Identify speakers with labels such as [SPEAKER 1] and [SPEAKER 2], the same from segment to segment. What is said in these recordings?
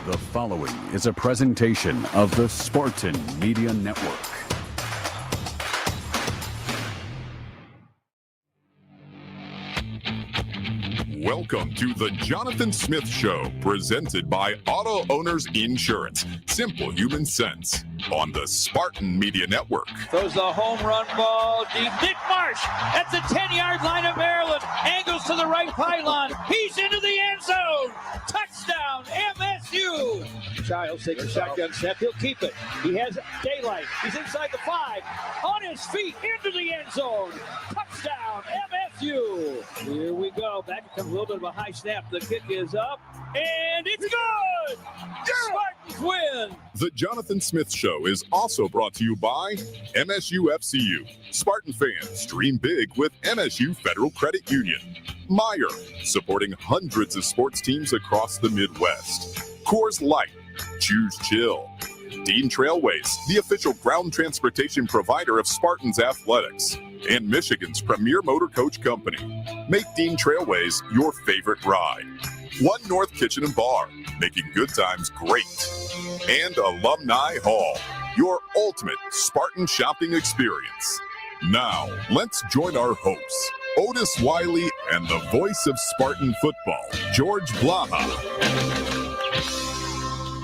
[SPEAKER 1] The following is a presentation of the Spartan Media Network.
[SPEAKER 2] Welcome to the Jonathan Smith Show, presented by Auto Owners Insurance. Simple human sense on the Spartan Media Network.
[SPEAKER 3] Throws the home run ball deep. Nick Marsh at the 10-yard line of Maryland. Angles to the right pylon. He's into the end zone. Touchdown, MSU. Childs takes a shotgun snap. He'll keep it. He has daylight. He's inside the 5. On his feet into the end zone. Touchdown, MSU. Here we go. Back comes a little bit of a high snap. The kick is up. And it's good. Spartans win.
[SPEAKER 2] The Jonathan Smith Show is also brought to you by MSU FCU. Spartan fans, dream big with MSU Federal Credit Union. Meyer, supporting hundreds of sports teams across the Midwest. Coors Light, choose chill. Dean Trailways, the official ground transportation provider of Spartans athletics. And Michigan's premier motor coach company. Make Dean Trailways your favorite ride. One North Kitchen and Bar, making good times great. And Alumni Hall, your ultimate Spartan shopping experience. Now, let's join our hosts, Otis Wiley and the voice of Spartan football, George Blaha.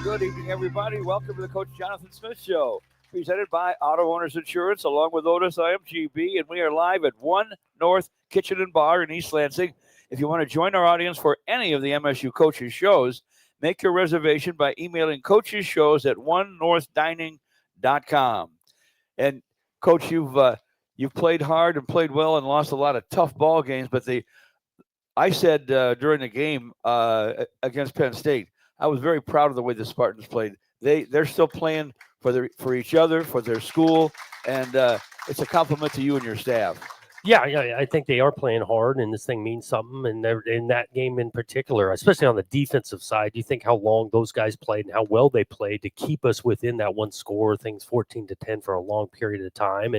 [SPEAKER 3] Good evening, everybody. Welcome to the Coach Jonathan Smith Show, presented by Auto Owners Insurance, along with Otis. I am GB, and we are live at One North Kitchen and Bar in East Lansing. If you want to join our audience for any of the MSU Coaches shows, make your reservation by emailing coachesshows@onenorthdining.com. And, Coach, you've played hard and played well and lost a lot of tough ball games, but I said during the game against Penn State, I was very proud of the way the Spartans played. They're still playing for each other, for their school, and it's a compliment to you and your staff.
[SPEAKER 4] Yeah, I think they are playing hard, and this thing means something. And in that game in particular, especially on the defensive side, you think how long those guys played and how well they played to keep us within that one score, things 14-10 for a long period of time.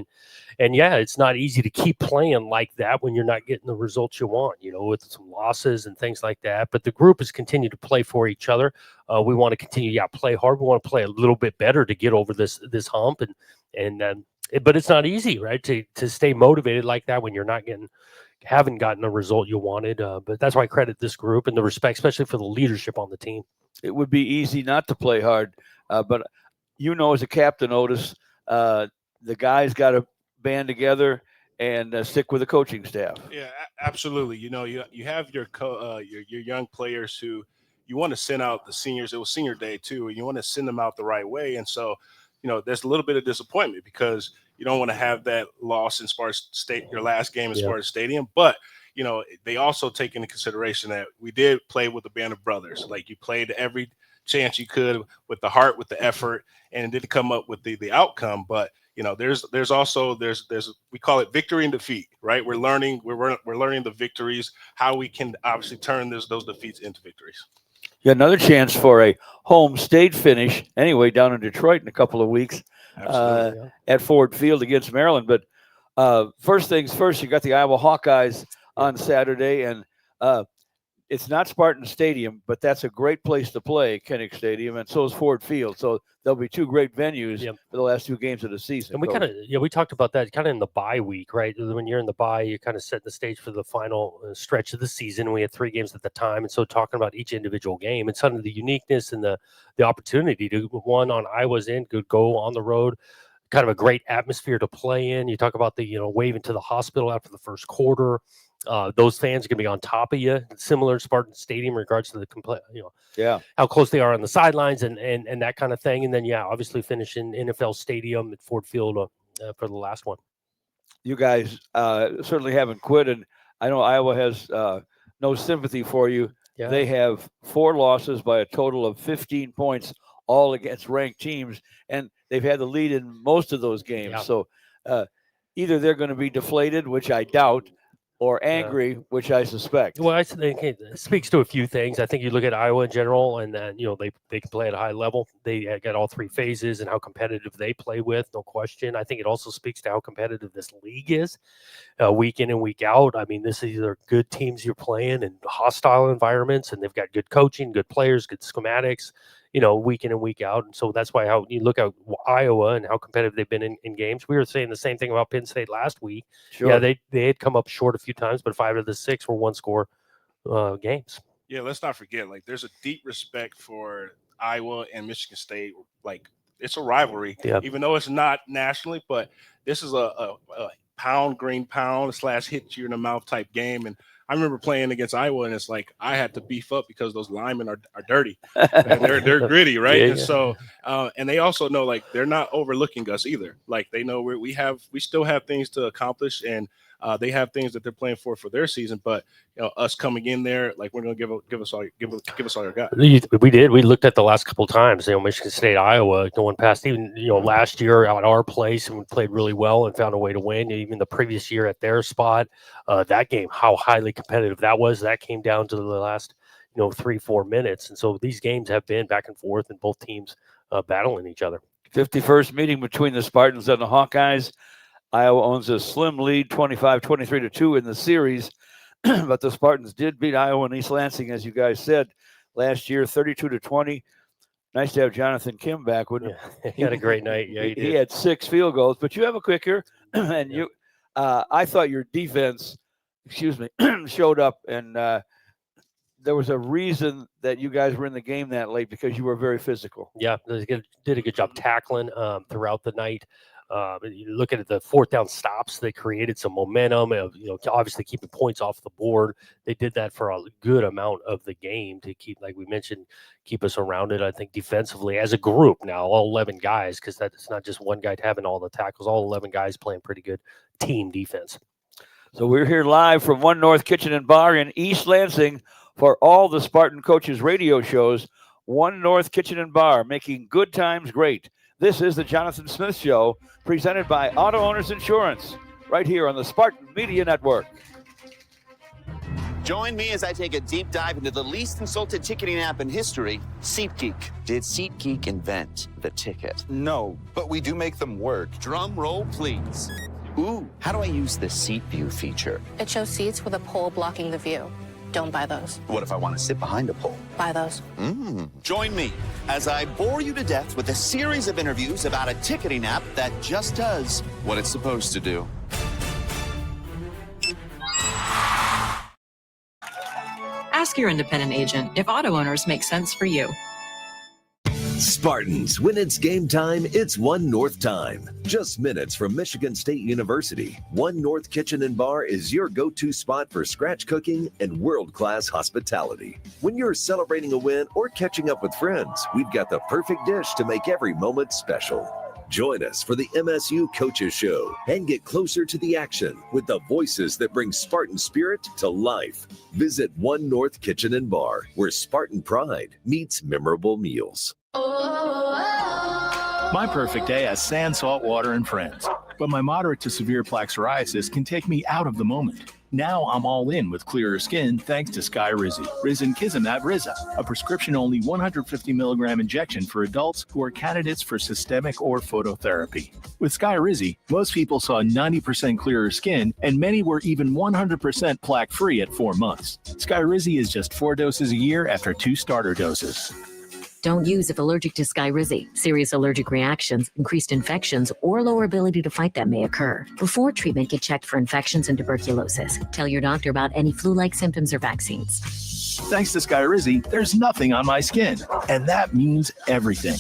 [SPEAKER 4] And yeah, it's not easy to keep playing like that when you're not getting the results you want, with some losses and things like that. But the group has continued to play for each other. We want to continue, play hard. We want to play a little bit better to get over this hump, but it's not easy, right, to stay motivated like that when you're haven't gotten the result you wanted. But that's why I credit this group and the respect, especially for the leadership on the team.
[SPEAKER 3] It would be easy not to play hard, but as a captain, Otis, the guys got to band together and stick with the coaching staff.
[SPEAKER 5] Yeah, absolutely. You have your young players who you want to send out, the seniors. It was senior day too, and you want to send them out the right way, and so. There's a little bit of disappointment because you don't want to have that loss in Spartan State, your last game in Spartan Stadium. But, they also take into consideration that we did play with a band of brothers. Like, you played every chance you could with the heart, with the effort, and didn't come up with the outcome. But there's also we call it victory and defeat, right? We're learning the victories, how we can obviously turn those defeats into victories.
[SPEAKER 6] You got another chance for a home state finish anyway down in Detroit in a couple of weeks at Ford Field against Maryland. But first things first, you got the Iowa Hawkeyes on Saturday, and it's not Spartan Stadium, but that's a great place to play, Kinnick Stadium, and so is Ford Field. So there'll be two great venues for the last two games of the season.
[SPEAKER 4] And we talked about that kind of in the bye week, right? When you're in the bye, you kind of set the stage for the final stretch of the season. We had 3 games at the time, and so talking about each individual game and some of the uniqueness and the opportunity to one on Iowa's end could go on the road. Kind of a great atmosphere to play in. You talk about the waving to the hospital after the first quarter. Those fans are going to be on top of you, similar to Spartan Stadium in regards to the how close they are on the sidelines and that kind of thing. And then, obviously finish in NFL Stadium at Ford Field for the last one.
[SPEAKER 6] You guys certainly haven't quit, and I know Iowa has no sympathy for you. Yeah. They have 4 losses by a total of 15 points, all against ranked teams, and they've had the lead in most of those games. Yeah. So either they're going to be deflated, which I doubt, or angry, which I suspect.
[SPEAKER 4] Well, I think it speaks to a few things. I think you look at Iowa in general, and then they can play at a high level. They got all 3 phases and how competitive they play with, no question. I think it also speaks to how competitive this league is, week in and week out. I mean, this is either good teams you're playing in hostile environments, and they've got good coaching, good players, good schematics, week in and week out. And so that's why how you look at Iowa and how competitive they've been in games. We were saying the same thing about Penn State last week. Sure. Yeah, they had come up short a few times, but 5 of the 6 were 1-score games.
[SPEAKER 5] Yeah, let's not forget, there's a deep respect for Iowa and Michigan State. It's a rivalry, even though it's not nationally, but this is a pound, green pound / hit you in the mouth type game. And I remember playing against Iowa, and it's like I had to beef up because those linemen are dirty and they're gritty, right? And so, and they also know they're not overlooking us either. They know we still have things to accomplish, and they have things that they're playing for their season. But us coming in there, we're going to give us all your got.
[SPEAKER 4] We did. We looked at the last couple of times. Michigan State, Iowa, going past even last year at our place, and we played really well and found a way to win. Even the previous year at their spot, that game, how highly competitive that was. That came down to the last 3-4 minutes, and so these games have been back and forth, and both teams battling each other.
[SPEAKER 6] 51st meeting between the Spartans and the Hawkeyes. Iowa owns a slim lead, 25-23-2 in the series, but the Spartans did beat Iowa and East Lansing, as you guys said, last year, 32-20. Nice to have Jonathan Kim back, wouldn't it?
[SPEAKER 4] He had a great night. Yeah,
[SPEAKER 6] he had 6 field goals, but you have a kicker, and I thought your defense, showed up, and there was a reason that you guys were in the game that late, because you were very physical.
[SPEAKER 4] Yeah, they did a good job tackling throughout the night. You look at the 4th down stops, they created some momentum of, obviously keeping points off the board. They did that for a good amount of the game to keep, like we mentioned, keep us around it. I think defensively as a group now, all 11 guys, because that's not just one guy having all the tackles, all 11 guys playing pretty good team defense.
[SPEAKER 6] So we're here live from One North Kitchen and Bar in East Lansing for all the Spartan Coaches radio shows. One North Kitchen and Bar, making good times great. This is the Jonathan Smith Show, presented by Auto Owners Insurance, right here on the Spartan Media Network.
[SPEAKER 7] Join me as I take a deep dive into the least consulted ticketing app in history, SeatGeek. Did SeatGeek invent the ticket?
[SPEAKER 8] No, but we do make them work.
[SPEAKER 7] Drum roll, please. Ooh, how do I use the Seat View feature?
[SPEAKER 9] It shows seats with a pole blocking the view. Don't buy those.
[SPEAKER 7] What if I want to sit behind a pole?
[SPEAKER 9] Buy those.
[SPEAKER 7] Join me as I bore you to death with a series of interviews about a ticketing app that just does what it's supposed to do.
[SPEAKER 10] Ask your independent agent if auto owners make sense for you.
[SPEAKER 11] Spartans, when it's game time, it's One North time. Just minutes from Michigan State University, One North Kitchen and Bar is your go-to spot for scratch cooking and world-class hospitality. When you're celebrating a win or catching up with friends, we've got the perfect dish to make every moment special. Join us for the MSU Coaches Show and get closer to the action with the voices that bring Spartan spirit to life. Visit One North Kitchen and Bar, where Spartan pride meets memorable meals.
[SPEAKER 12] My perfect day has sand, salt water, and friends. But my moderate to severe plaque psoriasis can take me out of the moment. Now I'm all in with clearer skin thanks to Skyrizi. Risankizumab Riza, a prescription-only 150 milligram injection for adults who are candidates for systemic or phototherapy. With Skyrizi, most people saw 90% clearer skin, and many were even 100% plaque-free at 4 months. Skyrizi is just 4 doses a year after 2 starter doses.
[SPEAKER 13] Don't use if allergic to Skyrizi. Serious allergic reactions, increased infections, or lower ability to fight them may occur. Before treatment, get checked for infections and tuberculosis. Tell your doctor about any flu-like symptoms or vaccines.
[SPEAKER 12] Thanks to Skyrizi, there's nothing on my skin, and that means everything.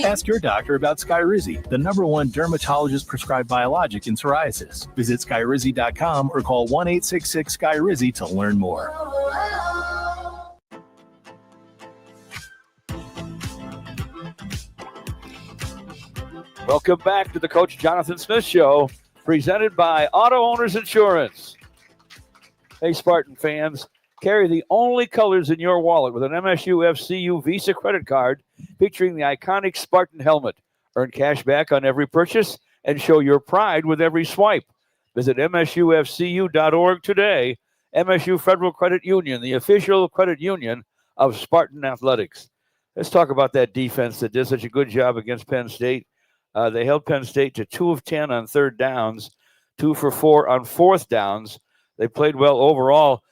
[SPEAKER 12] Ask your doctor about Skyrizi, the #1 dermatologist-prescribed biologic in psoriasis. Visit Skyrizi.com or call 1-866-SKYRIZI to learn more.
[SPEAKER 6] Welcome back to the Coach Jonathan Smith Show, presented by Auto Owners Insurance. Hey, Spartan fans, carry the only colors in your wallet with an MSU FCU Visa credit card featuring the iconic Spartan helmet. Earn cash back on every purchase and show your pride with every swipe. Visit msufcu.org today. MSU Federal Credit Union, the official credit union of Spartan Athletics. Let's talk about that defense that did such a good job against Penn State. They held Penn State to 2 of 10 on third downs, 2 for 4 on fourth downs. They played well overall,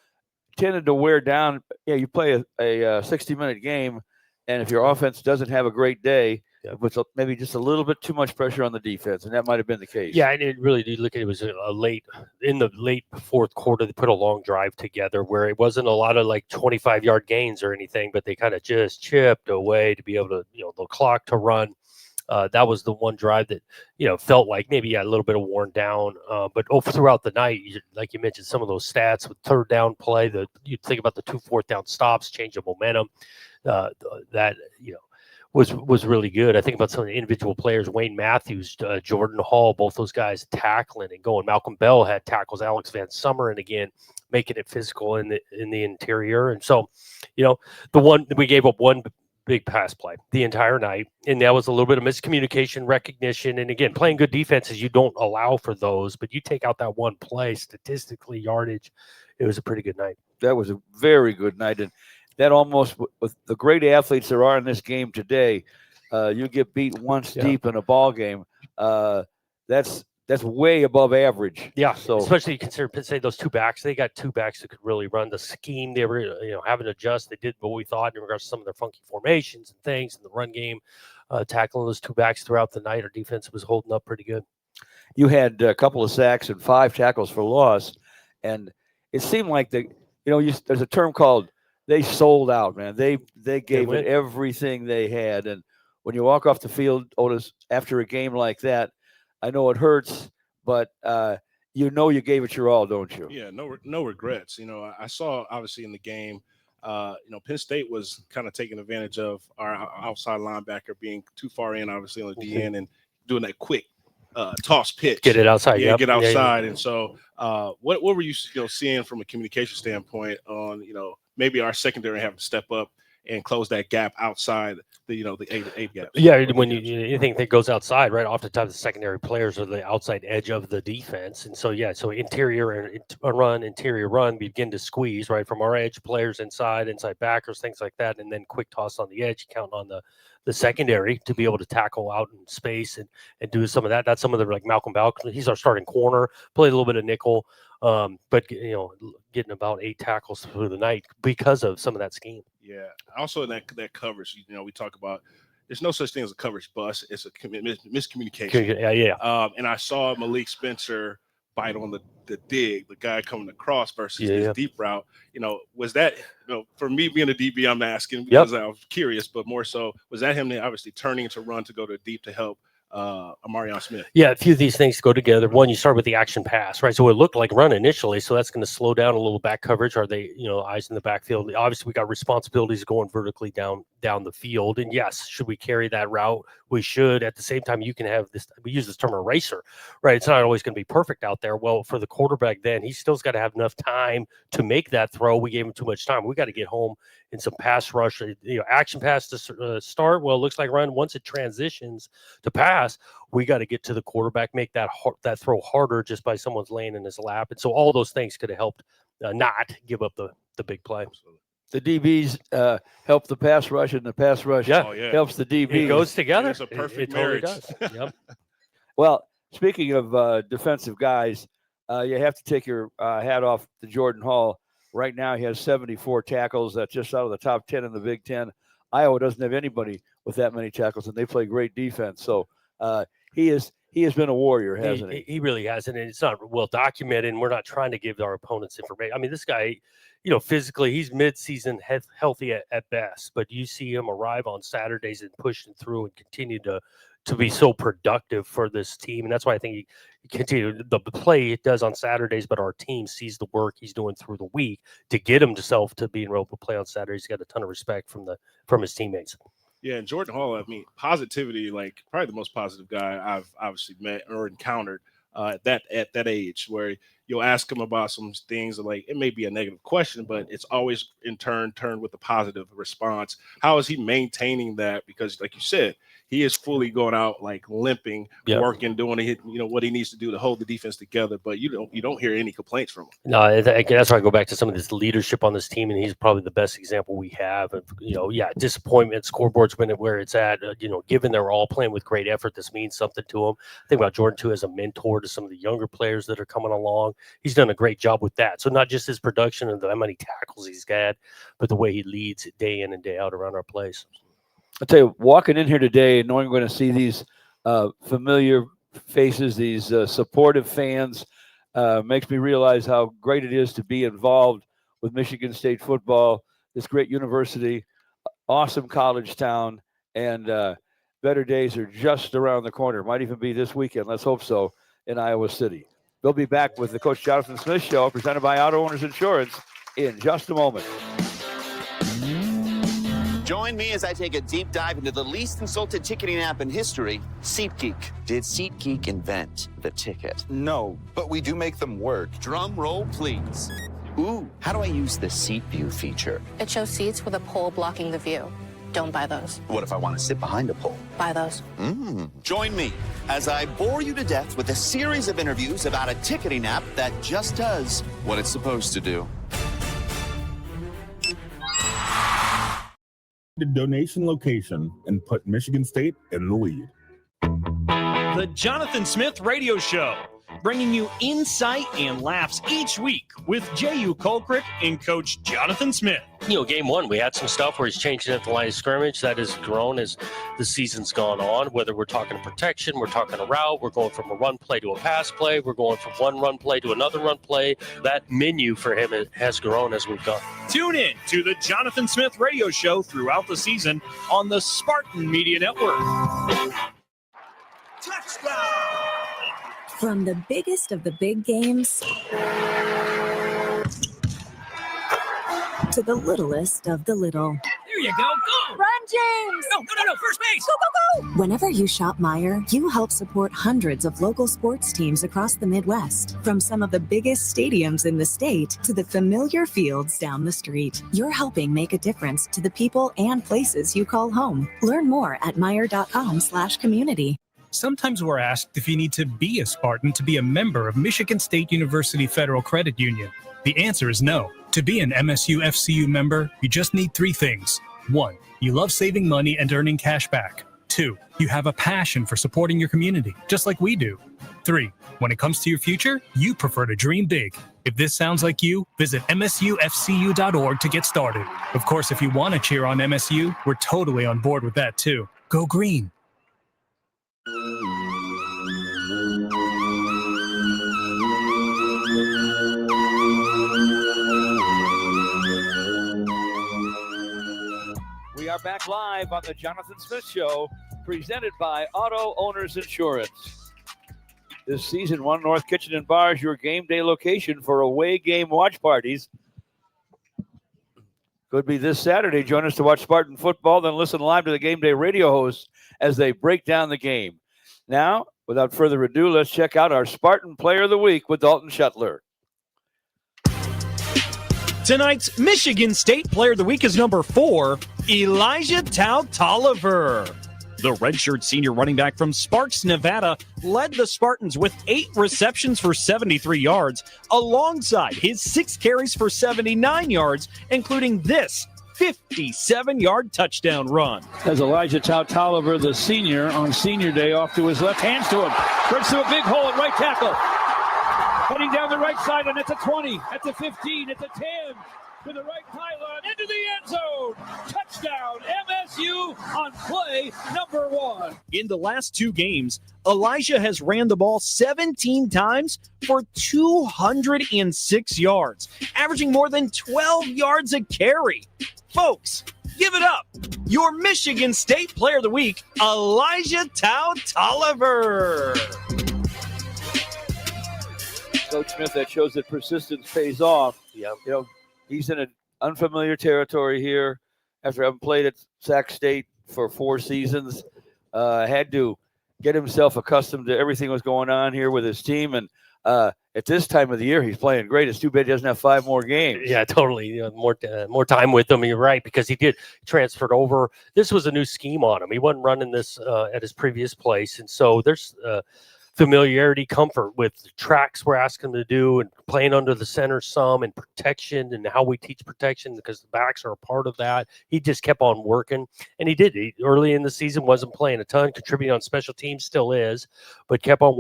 [SPEAKER 6] tended to wear down. Yeah, you play a 60-minute game, and if your offense doesn't have a great day, it puts maybe just a little bit too much pressure on the defense, and that might have been the case.
[SPEAKER 4] Yeah, and it really did look at it was a late fourth quarter. They put a long drive together where it wasn't a lot of like 25-yard gains or anything, but they kind of just chipped away to be able to, the clock to run. That was the one drive that, felt like maybe a little bit of worn down. But throughout the night, like you mentioned, some of those stats with third down play, you think about the 2 fourth down stops, change of momentum, that, was really good. I think about some of the individual players, Wayne Matthews, Jordan Hall, both those guys tackling and going. Malcolm Bell had tackles, Alex Van Summer, and again, making it physical in the interior. And so, the one we gave up one big pass play the entire night, and that was a little bit of miscommunication, recognition, and again, playing good defenses, you don't allow for those, but you take out that one play, statistically, yardage, it was a pretty good night. That was a very good night, and that almost, with the great athletes there are in this game today, you get beat once deep in a ball game. That's way above average. Yeah, so especially consider, say, those two backs. They got two backs that could really run the scheme. They were, having to adjust. They did what we thought in regards to some of their funky formations and things in the run game. Tackling those two backs throughout the night, our defense was holding up pretty good. You had a couple of sacks and 5 tackles for loss, and it seemed like there's a term called they sold out, man. They gave it everything they had, and when you walk off the field, Otis, after a game like that, I know it hurts, but you gave it your all, don't you?
[SPEAKER 5] Yeah, no regrets. I saw obviously in the game, Penn State was kind of taking advantage of our outside linebacker being too far in, obviously on the DN, and doing that quick toss pitch.
[SPEAKER 4] Get it outside.
[SPEAKER 5] Yeah, get outside. And so, what were you seeing from a communication standpoint on maybe our secondary having to step up and close that gap outside the 8 gap.
[SPEAKER 4] Yeah, when anything that goes outside, right? Oftentimes the secondary players are the outside edge of the defense, and so interior run begin to squeeze right from our edge players inside backers, things like that, and then quick toss on the edge, count on the secondary to be able to tackle out in space and do some of that. That's some of the, like Malcolm Bell, he's our starting corner, played a little bit of nickel, but getting about 8 tackles through the night because of some of that scheme.
[SPEAKER 5] Yeah. Also in that coverage, we talk about there's no such thing as a coverage bust. It's a miscommunication.
[SPEAKER 4] Yeah.
[SPEAKER 5] And I saw Malik Spencer bite on the dig, the guy coming across versus his deep route. Was that, for me being a DB, I'm asking because I was curious, but more so, was that him obviously turning to run to go to deep to help Amarion Smith.
[SPEAKER 4] Yeah, a few of these things go together. One, you start with the action pass, right? So it looked like run initially, so that's going to slow down a little back coverage. Are they, eyes in the backfield? Obviously, we got responsibilities going vertically down the field. And yes, should we carry that route? We should. At the same time, you can have this. We use this term eraser, right? It's not always going to be perfect out there. Well, for the quarterback, then he still's got to have enough time to make that throw. We gave him too much time. We got to get home in some pass rush. Action pass to start. Well, it looks like run. Once it transitions to pass, we got to get to the quarterback, make that throw harder just by someone's laying in his lap. And so all those things could have helped not give up the big play.
[SPEAKER 6] The DBs help the pass rush, and the pass rush helps the DB.
[SPEAKER 4] It goes together.
[SPEAKER 5] It's a perfect
[SPEAKER 4] marriage.
[SPEAKER 5] marriage.
[SPEAKER 4] Totally does. Yep.
[SPEAKER 6] Well, speaking of defensive guys, you have to take your hat off to Jordan Hall. Right now, he has 74 tackles. That's just out of the top 10 in the Big Ten. Iowa doesn't have anybody with that many tackles, and they play great defense. So he has been a warrior, hasn't he?
[SPEAKER 4] He really has, and it's not well documented, and we're not trying to give our opponents information. I mean, this guy, physically, he's mid-season healthy at best, but you see him arrive on Saturdays and pushing through and continue to be so productive for this team. And that's why I think he continued the play it does on Saturdays, but our team sees the work he's doing through the week to get himself to being able to play on Saturdays. He's got a ton of respect from his teammates.
[SPEAKER 5] Yeah, and Jordan Hall, I mean, positivity, like probably the most positive guy I've obviously met or encountered at that age, where you'll ask him about some things like it may be a negative question, but it's always in turn turned with a positive response. How is he maintaining that? Because like you said, he is fully going out like limping, working, doing what he needs to do to hold the defense together. But you don't hear any complaints from him.
[SPEAKER 4] No, that's why I go back to some of this leadership on this team, and he's probably the best example we have. Of, disappointment, scoreboards when where it's at. Given they're all playing with great effort, this means something to him. Think about Jordan too as a mentor to some of the younger players that are coming along. He's done a great job with that. So not just his production and how many tackles he's had, but the way he leads day in and day out around our place.
[SPEAKER 6] I'll tell you, walking in here today and knowing we're going to see these familiar faces, these supportive fans, makes me realize how great it is to be involved with Michigan State football, this great university, awesome college town, and better days are just around the corner. Might even be this weekend. Let's hope so in Iowa City. We'll be back with the Coach Jonathan Smith Show presented by Auto Owners Insurance in just a moment.
[SPEAKER 7] Join me as I take a deep dive into the least insulted ticketing app in history, SeatGeek. Did SeatGeek invent the ticket?
[SPEAKER 8] No, but we do make them work.
[SPEAKER 7] Drum roll, please. Ooh, how do I use the seat view feature?
[SPEAKER 9] It shows seats with a pole blocking the view. Don't buy those.
[SPEAKER 7] What if I want to sit behind a pole?
[SPEAKER 9] Buy those.
[SPEAKER 7] Join me as I bore you to death with a series of interviews about a ticketing app that just does what it's supposed to do.
[SPEAKER 14] The donation location and put Michigan State in the lead.
[SPEAKER 15] The Jonathan Smith Radio Show, bringing you insight and laughs each week with J.U. Colcrick and Coach Jonathan Smith.
[SPEAKER 4] Game one, we had some stuff where he's changing at the line of scrimmage. That has grown as the season's gone on, whether we're talking protection, we're talking a route, we're going from a run play to a pass play, we're going from one run play to another run play. That menu for him has grown as we've gone.
[SPEAKER 15] Tune in to the Jonathan Smith Radio Show throughout the season on the Spartan Media Network.
[SPEAKER 16] Touchdown! From the biggest of the big games to the littlest of the little.
[SPEAKER 15] There you go. Go!
[SPEAKER 16] Run, James!
[SPEAKER 15] No. First base!
[SPEAKER 16] Go, go, go! Whenever you shop Meijer, you help support hundreds of local sports teams across the Midwest. From some of the biggest stadiums in the state to the familiar fields down the street. You're helping make a difference to the people and places you call home. Learn more at Meijer.com/community.
[SPEAKER 17] Sometimes we're asked if you need to be a Spartan to be a member of Michigan State University Federal Credit Union. The answer is no. To be an MSU FCU member, you just need 3 things. 1, you love saving money and earning cash back. 2, you have a passion for supporting your community, just like we do. 3, when it comes to your future, you prefer to dream big. If this sounds like you, visit msufcu.org to get started. Of course, if you want to cheer on MSU, we're totally on board with that too. Go green.
[SPEAKER 6] We are back live on the Jonathan Smith Show presented by Auto Owners Insurance. This season, One North Kitchen and Bar is your game day location for away game watch parties. Could be this Saturday. Join us to watch Spartan football, then listen live to the game day radio hosts as they break down the game. Now, without further ado, let's check out our Spartan Player of the Week with Dalton Shuttler.
[SPEAKER 15] Tonight's Michigan State Player of the Week is number 4, Elijah Tolliver. The redshirt senior running back from Sparks, Nevada, led the Spartans with 8 receptions for 73 yards, alongside his 6 carries for 79 yards, including this 57-yard touchdown run.
[SPEAKER 18] As Elijah Tolliver, the senior, on senior day, off to his left, hands to him, breaks through a big hole at right tackle. Heading down the right side, and it's a 20, it's a 15, it's a 10, to the right pylon, into the end zone. Touchdown, MSU on play number 1.
[SPEAKER 15] In the last 2 games, Elijah has ran the ball 17 times for 206 yards, averaging more than 12 yards a carry. Folks, give it up. Your Michigan State Player of the Week, Elijah Tolliver.
[SPEAKER 6] Coach Smith, that shows that persistence pays off.
[SPEAKER 4] Yeah.
[SPEAKER 6] You know, he's in an unfamiliar territory here after having played at Sac State for 4 seasons. Had to get himself accustomed to everything that was going on here with his team. And at this time of the year, he's playing great. It's too bad he doesn't have 5 more games.
[SPEAKER 4] Yeah, totally. You know, more time with him. You're right, because he did transferred over. This was a new scheme on him. He wasn't running this at his previous place. And so there's familiarity, comfort with the tracks we're asking him to do, and playing under the center some, and protection, and how we teach protection, because the backs are a part of that. He just kept on working, and he did. Early in the season wasn't playing a ton, contributing on special teams, still is, but kept on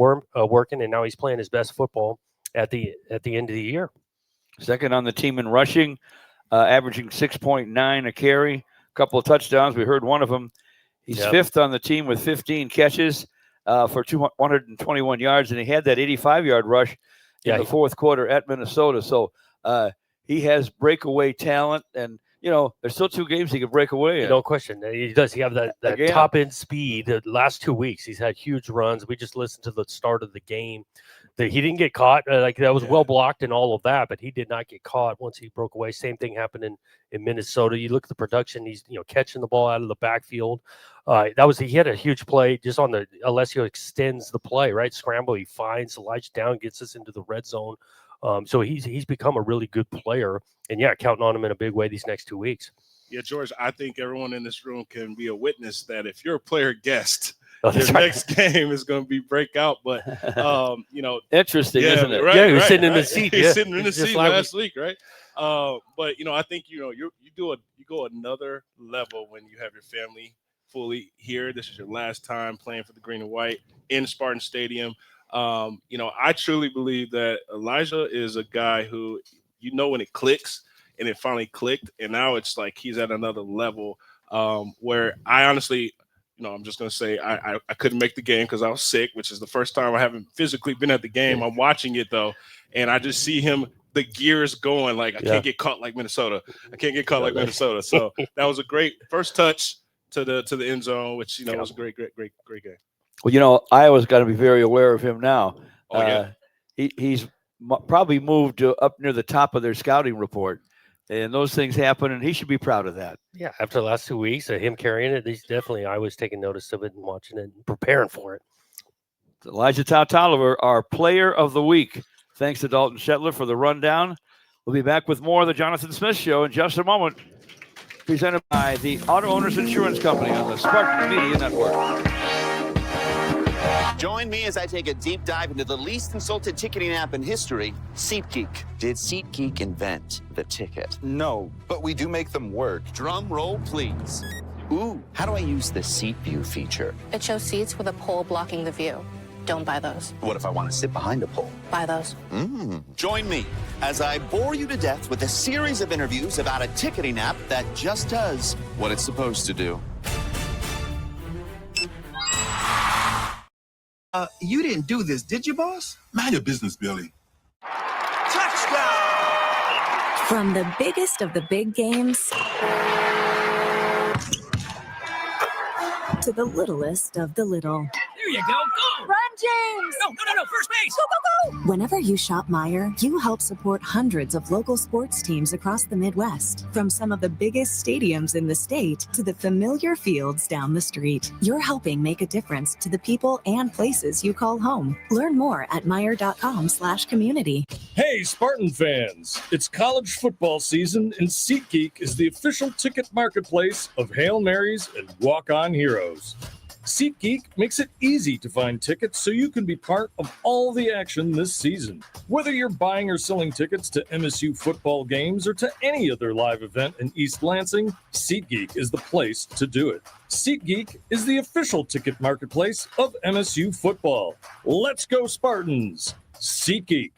[SPEAKER 4] working, and now he's playing his best football at the end of the year.
[SPEAKER 6] Second on the team in rushing, averaging 6.9 a carry, a couple of touchdowns. We heard one of them. He's 5th on the team with 15 catches. For 121 yards, and he had that 85-yard rush in the 4th quarter at Minnesota. So he has breakaway talent, and there's still 2 games he could break away in.
[SPEAKER 4] No question. He does. He have that top end speed. The last 2 weeks, he's had huge runs. We just listened to the start of the game. He didn't get caught. That was well blocked and all of that, but he did not get caught once he broke away. Same thing happened in Minnesota. You look at the production. He's catching the ball out of the backfield. He had a huge play just on the Alessio extends the play, right? Scramble. He finds Elijah down, gets us into the red zone. So he's become a really good player, and counting on him in a big way these next 2 weeks.
[SPEAKER 5] Yeah, George, I think everyone in this room can be a witness that if you're a player guest,
[SPEAKER 4] your
[SPEAKER 5] next game is going to be breakout. But
[SPEAKER 6] interesting, isn't it?
[SPEAKER 5] Right,
[SPEAKER 4] he was sitting in the seat.
[SPEAKER 5] He's sitting in the seat last week, right? But I think you go another level when you have your family fully here. This is your last time playing for the Green and White in Spartan Stadium. I truly believe that Elijah is a guy who, when it clicks, and it finally clicked, and now it's like he's at another level where I honestly, I'm just going to say I couldn't make the game because I was sick, which is the first time I haven't physically been at the game. I'm watching it, though, and I just see him, the gears going, like, I can't get caught like Minnesota. I can't get caught like Minnesota. So that was a great first touch to the end zone, which, was a great game.
[SPEAKER 6] Well, Iowa's got to be very aware of him now. He's probably moved up near the top of their scouting report. And those things happen, and he should be proud of that.
[SPEAKER 4] Yeah, after the last 2 weeks of him carrying it, I was taking notice of it and watching it and preparing for it.
[SPEAKER 6] Elijah Tolliver, our Player of the Week. Thanks to Dalton Shuttler for the rundown. We'll be back with more of the Jonathan Smith Show in just a moment. Presented by the Auto Owners Insurance Company on the Spartan Media Network.
[SPEAKER 7] Join me as I take a deep dive into the least insulted ticketing app in history, SeatGeek. Did SeatGeek invent the ticket?
[SPEAKER 8] No, but we do make them work.
[SPEAKER 7] Drum roll, please. Ooh, how do I use the Seat View feature?
[SPEAKER 9] It shows seats with a pole blocking the view. Don't buy those.
[SPEAKER 7] What if I want to sit behind a pole?
[SPEAKER 9] Buy those.
[SPEAKER 7] Join me as I bore you to death with a series of interviews about a ticketing app that just does what it's supposed to do.
[SPEAKER 19] You didn't do this, did you, boss?
[SPEAKER 20] Mind your business, Billy.
[SPEAKER 19] Touchdown!
[SPEAKER 16] From the biggest of the big games to the littlest of the little.
[SPEAKER 15] There you go. Go.
[SPEAKER 16] Run, James!
[SPEAKER 15] No. First base.
[SPEAKER 16] Go, go, go! Whenever you shop Meijer, you help support hundreds of local sports teams across the Midwest. From some of the biggest stadiums in the state to the familiar fields down the street. You're helping make a difference to the people and places you call home. Learn more at Meijer.com/community.
[SPEAKER 20] Hey, Spartan fans! It's college football season, and SeatGeek is the official ticket marketplace of Hail Marys and walk-on heroes. SeatGeek makes it easy to find tickets so you can be part of all the action this season. Whether you're buying or selling tickets to MSU football games or to any other live event in East Lansing, SeatGeek is the place to do it. SeatGeek is the official ticket marketplace of MSU football. Let's go Spartans! SeatGeek.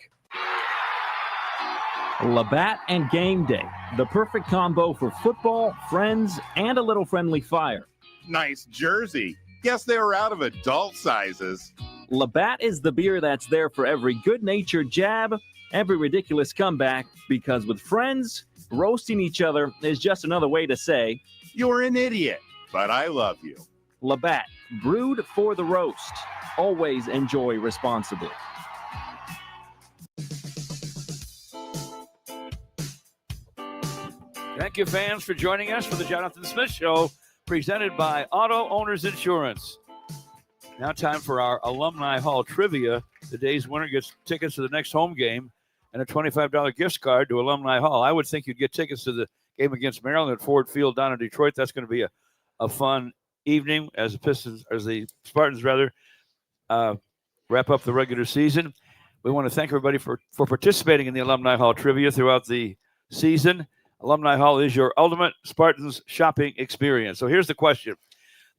[SPEAKER 15] Labatt and Game Day, the perfect combo for football, friends, and a little friendly fire.
[SPEAKER 21] Nice jersey. Guess they were out of adult sizes.
[SPEAKER 15] Labatt is the beer that's there for every good-natured jab, every ridiculous comeback, because with friends, roasting each other is just another way to say,
[SPEAKER 21] "You're an idiot, but I love you."
[SPEAKER 15] Labatt, brewed for the roast. Always enjoy responsibly.
[SPEAKER 6] Thank you, fans, for joining us for the Jonathan Smith Show, presented by Auto Owners Insurance. Now time for our Alumni Hall Trivia. The day's winner gets tickets to the next home game and a $25 gift card to Alumni Hall. I would think you'd get tickets to the game against Maryland at Ford Field down in Detroit. That's going to be a fun evening as the Spartans wrap up the regular season. We want to thank everybody for participating in the Alumni Hall Trivia throughout the season. Alumni Hall is your ultimate Spartans shopping experience. So here's the question.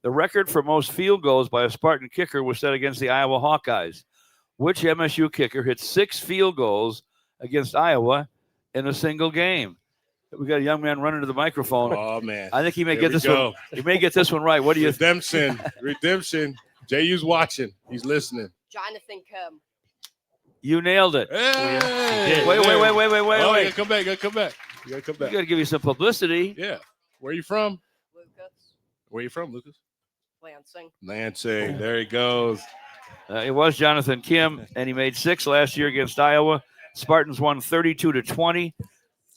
[SPEAKER 6] The record for most field goals by a Spartan kicker was set against the Iowa Hawkeyes. Which MSU kicker hit 6 field goals against Iowa in a single game? We got a young man running to the microphone.
[SPEAKER 5] Oh, man.
[SPEAKER 6] I think he may get this one. He may get this one right. What do you
[SPEAKER 5] think? Redemption. JU's watching. He's listening.
[SPEAKER 22] Jonathan Kim.
[SPEAKER 6] You nailed it.
[SPEAKER 5] Hey,
[SPEAKER 6] wait.
[SPEAKER 5] Oh, you gotta come back. You
[SPEAKER 6] got to give you some publicity.
[SPEAKER 5] Yeah. Where are you from?
[SPEAKER 22] Lucas.
[SPEAKER 5] Where are you from, Lucas?
[SPEAKER 22] Lansing.
[SPEAKER 5] There he goes.
[SPEAKER 6] It was Jonathan Kim, and he made 6 last year against Iowa. Spartans won 32-20.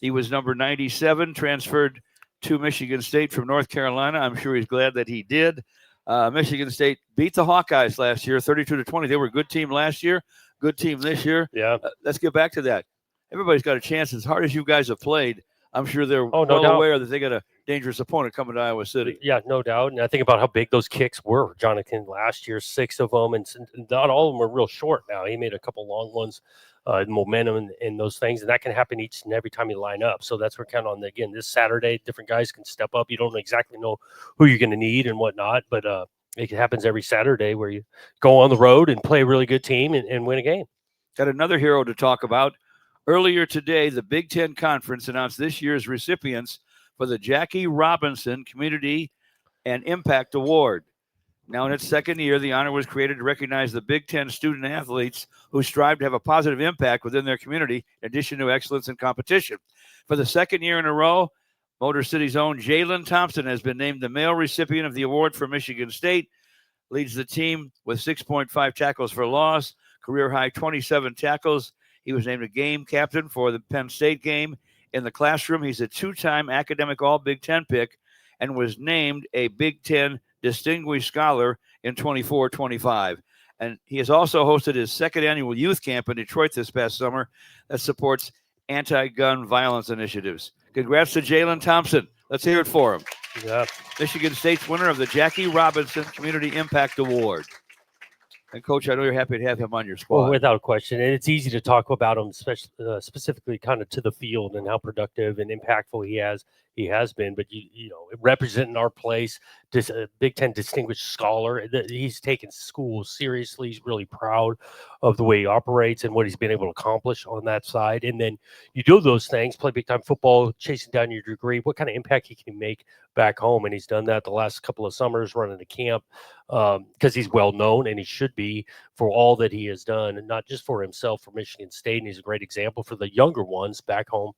[SPEAKER 6] He was number 97, transferred to Michigan State from North Carolina. I'm sure he's glad that he did. Michigan State beat the Hawkeyes last year, 32-20. They were a good team last year, good team this year.
[SPEAKER 4] Yeah.
[SPEAKER 6] Let's get back to that. Everybody's got a chance. As hard as you guys have played, I'm sure they're
[SPEAKER 4] no doubt.
[SPEAKER 6] aware that they got a dangerous opponent coming to Iowa City.
[SPEAKER 4] Yeah, no doubt. And I think about how big those kicks were. Jonathan last year, 6 of them, and not all of them are real short now. He made a couple long ones, momentum and those things, and that can happen each and every time you line up. So that's what we're counting on. Again, this Saturday, different guys can step up. You don't exactly know who you're going to need and whatnot, but it happens every Saturday where you go on the road and play a really good team and win a game.
[SPEAKER 6] Got another hero to talk about. Earlier today, the Big Ten Conference announced this year's recipients for the Jackie Robinson Community and Impact Award. Now in its second year, the honor was created to recognize the Big Ten student athletes who strive to have a positive impact within their community, in addition to excellence in competition. For the second year in a row, Motor City's own Jalen Thompson has been named the male recipient of the award for Michigan State, leads the team with 6.5 tackles for loss, career-high 27 tackles. He was named a game captain for the Penn State game. In the classroom, he's a 2-time academic All-Big Ten pick and was named a Big Ten Distinguished Scholar in 24-25. And he has also hosted his second annual youth camp in Detroit this past summer that supports anti-gun violence initiatives. Congrats to Jalen Thompson. Let's hear it for him.
[SPEAKER 4] Yeah.
[SPEAKER 6] Michigan State's winner of the Jackie Robinson Community Impact Award. And, Coach, I know you're happy to have him on your squad.
[SPEAKER 4] Well, without question. And it's easy to talk about him, specifically kind of to the field and how productive and impactful he has been. But, you know, representing our place, Big Ten Distinguished Scholar, he's taken school seriously. He's really proud of the way he operates and what he's been able to accomplish on that side. And then you do those things, play big-time football, chasing down your degree, what kind of impact he can make back home. And he's done that the last couple of summers running the camp because he's well-known, and he should be, for all that he has done, and not just for himself, for Michigan State. And he's a great example for the younger ones back home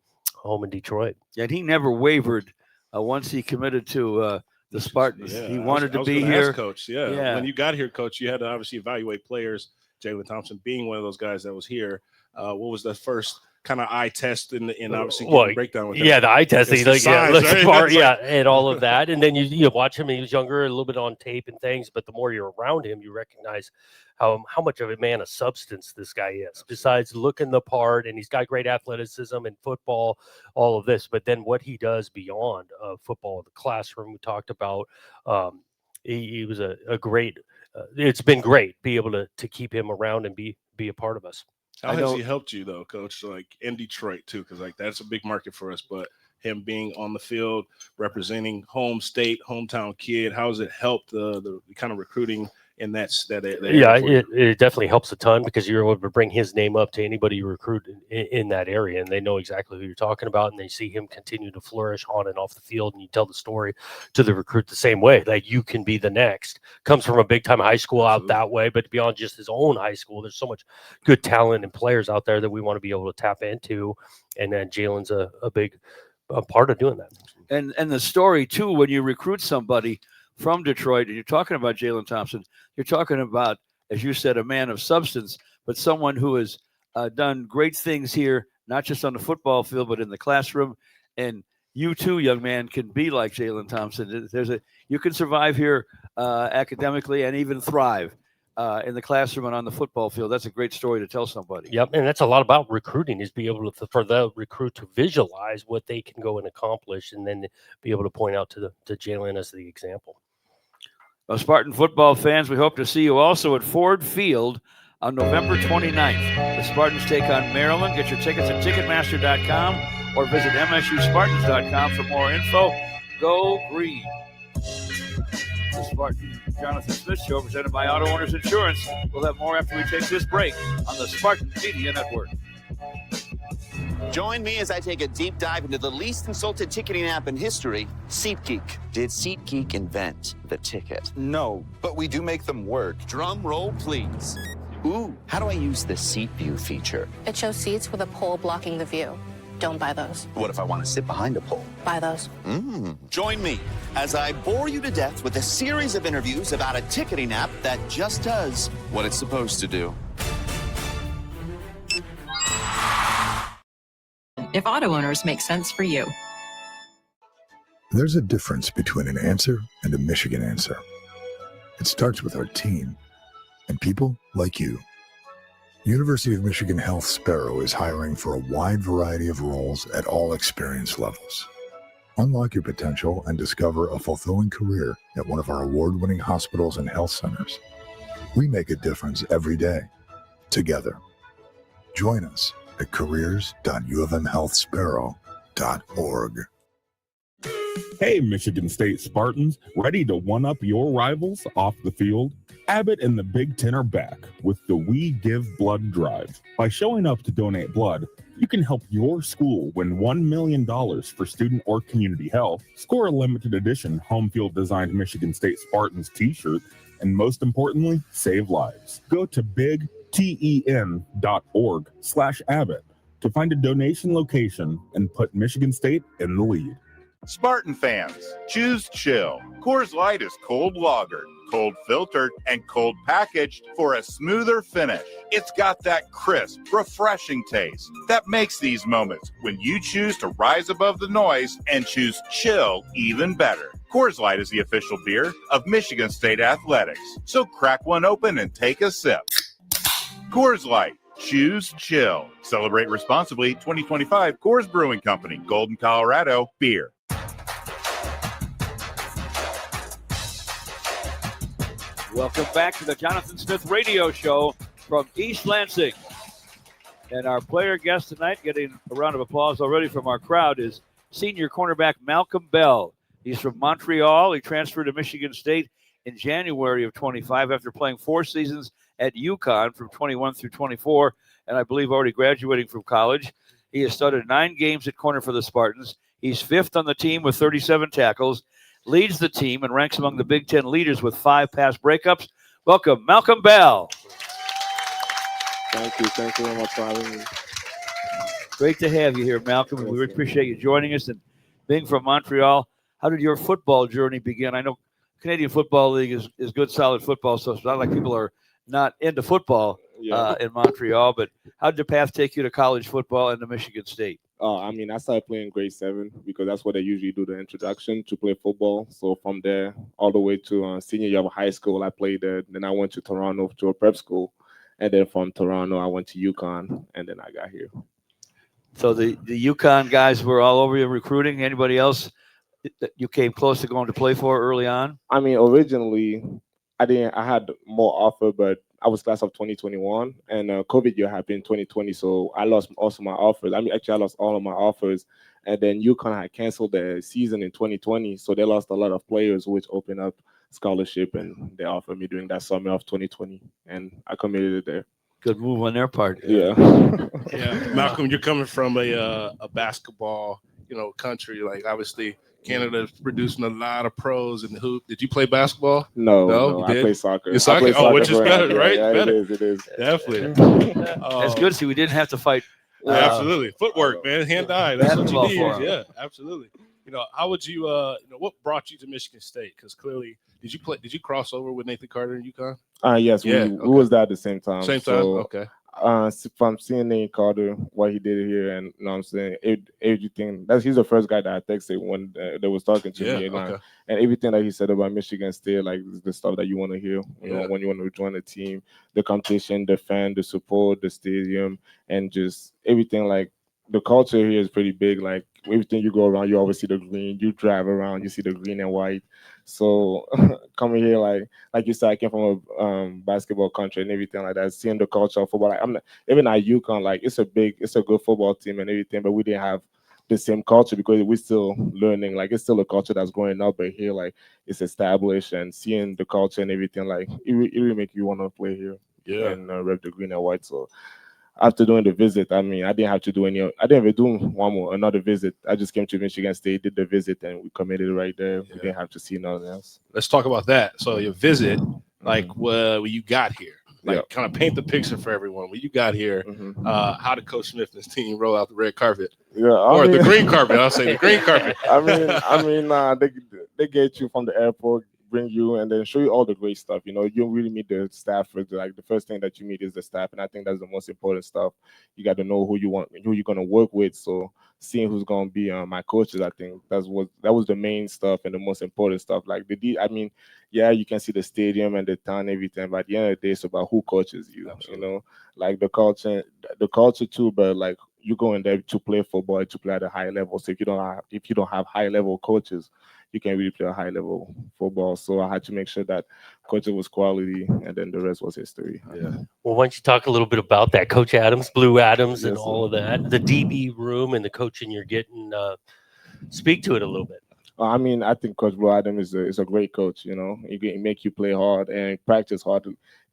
[SPEAKER 4] in Detroit.
[SPEAKER 6] And he never wavered once he committed to the Spartans.
[SPEAKER 5] Yeah,
[SPEAKER 6] He wanted to
[SPEAKER 5] I was
[SPEAKER 6] be
[SPEAKER 5] gonna
[SPEAKER 6] here.
[SPEAKER 5] ask, Coach. Yeah. When you got here, Coach, you had to obviously evaluate players. Jalen Thompson being one of those guys that was here. What was the first kind of eye test in obviously getting a breakdown with him?
[SPEAKER 4] Yeah, the eye test. He's like,
[SPEAKER 5] size,
[SPEAKER 4] looks
[SPEAKER 5] right?
[SPEAKER 4] smart,
[SPEAKER 5] It's
[SPEAKER 4] yeah,
[SPEAKER 5] like-
[SPEAKER 4] and all of that. And then you watch him, he was younger, a little bit on tape and things, but the more you're around him, you recognize how much of a man of substance this guy is. Besides looking the part, and he's got great athleticism and football, all of this, but then what he does beyond football, the classroom we talked about, he was a great. It's been great be able to keep him around and be a part of us.
[SPEAKER 5] How has he helped you though, Coach? Like in Detroit too, because like that's a big market for us. But him being on the field, representing home state, hometown kid, how has it helped the kind of recruiting in that
[SPEAKER 4] Yeah, it definitely helps a ton because you're able to bring his name up to anybody you recruit in that area, and they know exactly who you're talking about, and they see him continue to flourish on and off the field, and you tell the story to the recruit the same way. Like, you can be the next. Comes from a big-time high school out that way, but beyond just his own high school, there's so much good talent and players out there that we want to be able to tap into, and then Jalen's a big part of doing that.
[SPEAKER 6] And the story, too, when you recruit somebody from Detroit, and you're talking about Jalen Thompson, you're talking about, as you said, a man of substance, but someone who has done great things here, not just on the football field, but in the classroom. And you too, young man, can be like Jalen Thompson. You can survive here academically and even thrive in the classroom and on the football field. That's a great story to tell somebody.
[SPEAKER 4] Yep, and that's a lot about recruiting, is be able to, for the recruit to visualize what they can go and accomplish, and then be able to point out to Jalen as the example.
[SPEAKER 6] Well, Spartan football fans, we hope to see you also at Ford Field on November 29th. The Spartans take on Maryland. Get your tickets at Ticketmaster.com or visit MSUSpartans.com for more info. Go Green. The Spartan Jonathan Smith Show, presented by Auto Owners Insurance. We'll have more after we take this break on the Spartan Media Network.
[SPEAKER 7] Join me as I take a deep dive into the least consulted ticketing app in history, SeatGeek. Did SeatGeek invent the ticket?
[SPEAKER 8] No, but we do make them work.
[SPEAKER 7] Drum roll, please. Ooh, how do I use the seat view feature?
[SPEAKER 9] It shows seats with a pole blocking the view. Don't buy those.
[SPEAKER 7] What if I want to sit behind a pole?
[SPEAKER 9] Buy those.
[SPEAKER 7] Join me as I bore you to death with a series of interviews about a ticketing app that just does what it's supposed to do.
[SPEAKER 10] If auto owners make sense for you.
[SPEAKER 1] There's a difference between an answer and a Michigan answer. It starts with our team and people like you. University of Michigan Health Sparrow is hiring for a wide variety of roles at all experience levels. Unlock your potential and discover a fulfilling career at one of our award-winning hospitals and health centers. We make a difference every day, together. Join us at careers.ufmhealthsparrow.org.
[SPEAKER 14] Hey, Michigan State Spartans, ready to one-up your rivals off the field? Abbott and the Big Ten are back with the We Give Blood Drive. By showing up to donate blood, you can help your school win $1 million for student or community health, score a limited edition home field designed Michigan State Spartans t-shirt, and most importantly, save lives. Go to bigten.org/Abbott to find a donation location and put Michigan State in the lead.
[SPEAKER 21] Spartan fans, choose chill. Coors Light is cold lagered, cold filtered, and cold packaged for a smoother finish. It's got that crisp, refreshing taste that makes these moments when you choose to rise above the noise and choose chill even better. Coors Light is the official beer of Michigan State Athletics, so crack one open and take a sip. Coors Light. Choose chill. Celebrate responsibly. 2025 Coors Brewing Company, Golden, Colorado. Beer.
[SPEAKER 6] Welcome back to the Jonathan Smith Radio Show from East Lansing. And our player guest tonight, getting a round of applause already from our crowd, is senior cornerback Malcolm Bell. He's from Montreal. He transferred to Michigan State in January of 25 after playing 4 seasons at UConn from 21 through 24, and I believe already graduating from college. He has started 9 games at corner for the Spartans. He's 5th on the team with 37 tackles, leads the team, and ranks among the Big Ten leaders with 5 pass breakups. Welcome, Malcolm Bell.
[SPEAKER 2] Thank you. Thank you very much for having me.
[SPEAKER 6] Great to have you here, Malcolm. We appreciate you joining us and being from Montreal. how did your football journey begin? I know Canadian Football League is good, solid football, so it's not like people are not into football in Montreal. But how did the path take you to college football and to Michigan State?
[SPEAKER 2] I mean, I started playing grade 7 because that's what they usually do, the introduction to play football. So from there all the way to senior year of high school, I played there. Then I went to Toronto to a prep school. And then from Toronto, I went to UConn, and then I got here.
[SPEAKER 6] So the UConn guys were all over you recruiting. Anybody else that you came close to going to play for early on?
[SPEAKER 2] I mean, originally, I had more offer, but I was class of 2021, and COVID year happened in 2020, so I lost also my offers. I mean, actually, I lost all of my offers, and then UConn had canceled their season in 2020, so they lost a lot of players, which opened up scholarship, and they offered me during that summer of 2020, and I committed there.
[SPEAKER 6] Good move on their part.
[SPEAKER 2] Yeah.
[SPEAKER 5] Yeah, Malcolm, you're coming from a basketball, country. Like obviously, Canada's producing a lot of pros in the hoop. Did you play basketball?
[SPEAKER 2] No,
[SPEAKER 5] you
[SPEAKER 2] I
[SPEAKER 5] did?
[SPEAKER 2] play soccer.
[SPEAKER 5] You soccer?
[SPEAKER 2] Soccer
[SPEAKER 5] Which is better, right?
[SPEAKER 2] Yeah,
[SPEAKER 5] better.
[SPEAKER 2] It is.
[SPEAKER 5] Definitely.
[SPEAKER 6] That's good. See, we didn't have to fight.
[SPEAKER 5] Absolutely, footwork, man, hand-eye. That's what you
[SPEAKER 6] basketball
[SPEAKER 5] need.
[SPEAKER 6] for 'em.
[SPEAKER 5] Yeah, absolutely. How would you? What brought you to Michigan State? Because clearly, did you cross over with Nathan Carter in UConn?
[SPEAKER 2] Yes,
[SPEAKER 5] Yeah,
[SPEAKER 2] we was there at the same time.
[SPEAKER 5] Same time. Okay.
[SPEAKER 2] From seeing Nate Carter, what he did here, and you know what I'm saying, everything. He's the first guy that I texted when they was talking to me, and everything that he said about Michigan State, like the stuff that you want to hear, you know, when you want to join the team, the competition, the fan, the support, the stadium, and just everything. Like the culture here is pretty big. Like everything you go around, you always see the green. You drive around, you see the green and white. So coming here, like you said, I came from a basketball country and everything like that. Seeing the culture of football, like I'm not, even at UConn, like it's a good football team and everything, but we didn't have the same culture because we're still learning. Like it's still a culture that's growing up, but here, like it's established, and seeing the culture and everything, like it really make you want to play here.
[SPEAKER 5] Yeah.
[SPEAKER 2] And rep the green and white. So after doing the visit, I mean, I didn't have to do I didn't even do another visit. I just came to Michigan State, did the visit, and we committed right there. We didn't have to see nothing else.
[SPEAKER 5] Let's talk about that. So your visit, like when you got here, like kind of paint the picture for everyone. When you got here, how did Coach Smith and his team roll out the red carpet?
[SPEAKER 2] Yeah,
[SPEAKER 5] the green carpet. I'll say the green carpet.
[SPEAKER 2] They get you from the airport, bring you, and then show you all the great stuff. You know, you don't really meet the staff. Like the first thing that you meet is the staff, and I think that's the most important stuff. You got to know who you're gonna work with. So seeing who's gonna be my coaches, I think that was the main stuff and the most important stuff. Like you can see the stadium and the town and everything, but at the end of the day, it's about who coaches you. Absolutely. You know, like the culture too, but like you go in there to play football, to play at a high level. So if you don't have high level coaches, you can't really play a high level football. So I had to make sure that coaching was quality, and then the rest was history.
[SPEAKER 5] Yeah.
[SPEAKER 4] Well, why don't you talk a little bit about that, Coach Adams, Blue Adams, and all of that, the DB room and the coaching you're getting. Speak to it a little bit.
[SPEAKER 2] I mean, I think Coach Blue Adams is a great coach. You know, he make you play hard and practice hard.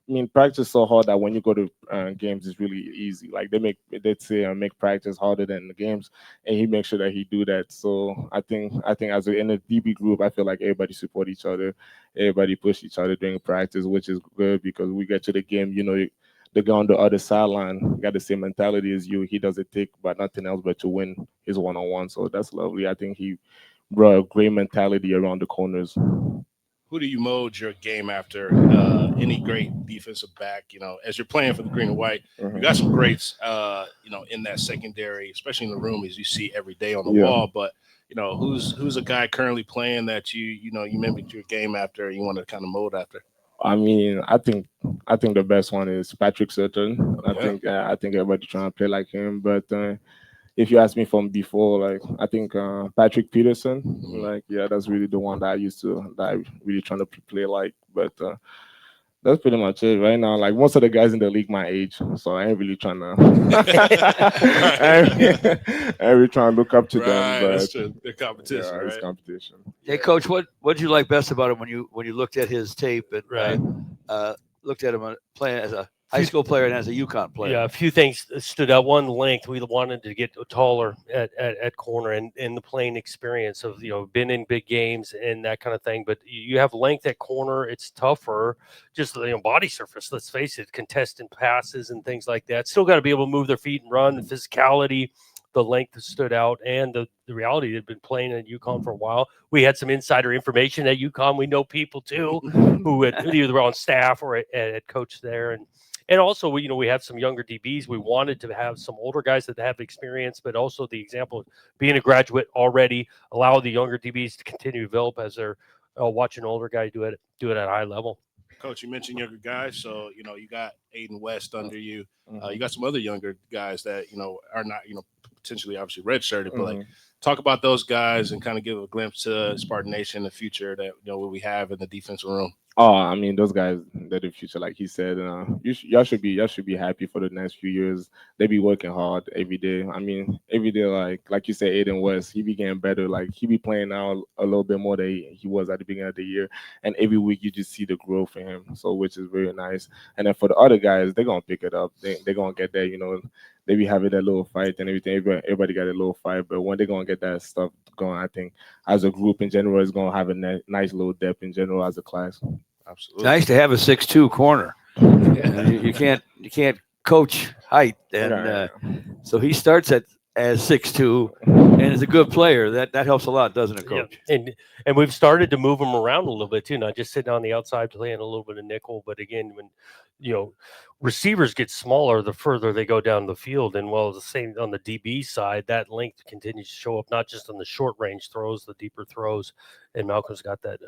[SPEAKER 2] I mean, practice so hard that when you go to games, it's really easy. Like they say make practice harder than the games, and he makes sure that he do that. So I think as in a DB group, I feel like everybody support each other, everybody push each other during practice, which is good because we get to the game. You know, the guy on the other sideline got the same mentality as you. He doesn't take but nothing else but to win his one-on-one. So that's lovely. I think he brought a great mentality around the corners.
[SPEAKER 5] Who do you mold your game after? Any great defensive back, you know, as you're playing for the green and white, you got some greats, you know, in that secondary, especially in the room as you see every day on the wall. But you know, who's a guy currently playing that you mimicked your game after, you want to kind of mold after?
[SPEAKER 2] I mean, I think the best one is Patrick Sutton. I think everybody trying to play like him, but if you ask me from before, like I think Patrick Peterson, that's really the one that I really trying to play like. But that's pretty much it right now. Like most of the guys in the league my age, so I ain't really trying to. I ain't really trying to look up to them. But
[SPEAKER 5] that's true. They're competition, right?
[SPEAKER 2] It's competition.
[SPEAKER 6] Hey, Coach, what did you like best about him when you looked at his tape and looked at him playing as a high school player and as a UConn player?
[SPEAKER 4] Yeah, a few things stood out. One, length. We wanted to get taller at corner, and the playing experience of, you know, been in big games and that kind of thing. But you have length at corner. It's tougher. Just, you know, body surface. Let's face it, contested passes and things like that. Still got to be able to move their feet and run. The physicality, the length that stood out and the reality they'd been playing at UConn for a while. We had some insider information at UConn. We know people too who had either were on staff or at coach there, and also we have some younger DBs. We wanted to have some older guys that have experience, but also the example of being a graduate already, allow the younger DBs to continue to develop as they're watching older guys do it at a high level.
[SPEAKER 5] Coach, you mentioned younger guys, so you got Aiden West under you. You got some other younger guys that are not potentially obviously redshirted, but like talk about those guys and kind of give a glimpse to Spartan Nation in the future that what we have in the defensive room.
[SPEAKER 2] Oh, I mean, those guys, they're the future, like he said. Y'all should be happy for the next few years. They be working hard every day. I mean, every day, like you said, Aiden West, he be getting better. Like he be playing now a little bit more than he was at the beginning of the year. And every week you just see the growth in him. So which is very nice. And then for the other guys, they're gonna pick it up. They're gonna get there. They be having that little fight and everything. Everybody got a little fight, but when they're gonna get that stuff going, I think as a group in general, it's gonna have a nice little depth in general as a class.
[SPEAKER 5] Absolutely.
[SPEAKER 6] Nice to have a 6'2" corner. You can't coach height, and so he starts as 6'2" and is a good player. That helps a lot, doesn't it, Coach?
[SPEAKER 4] Yeah. And we've started to move him around a little bit too, not just sitting on the outside playing a little bit of nickel, but again, when receivers get smaller the further they go down the field, and the same on the DB side, that length continues to show up not just on the short range throws, the deeper throws, and Malcolm's got that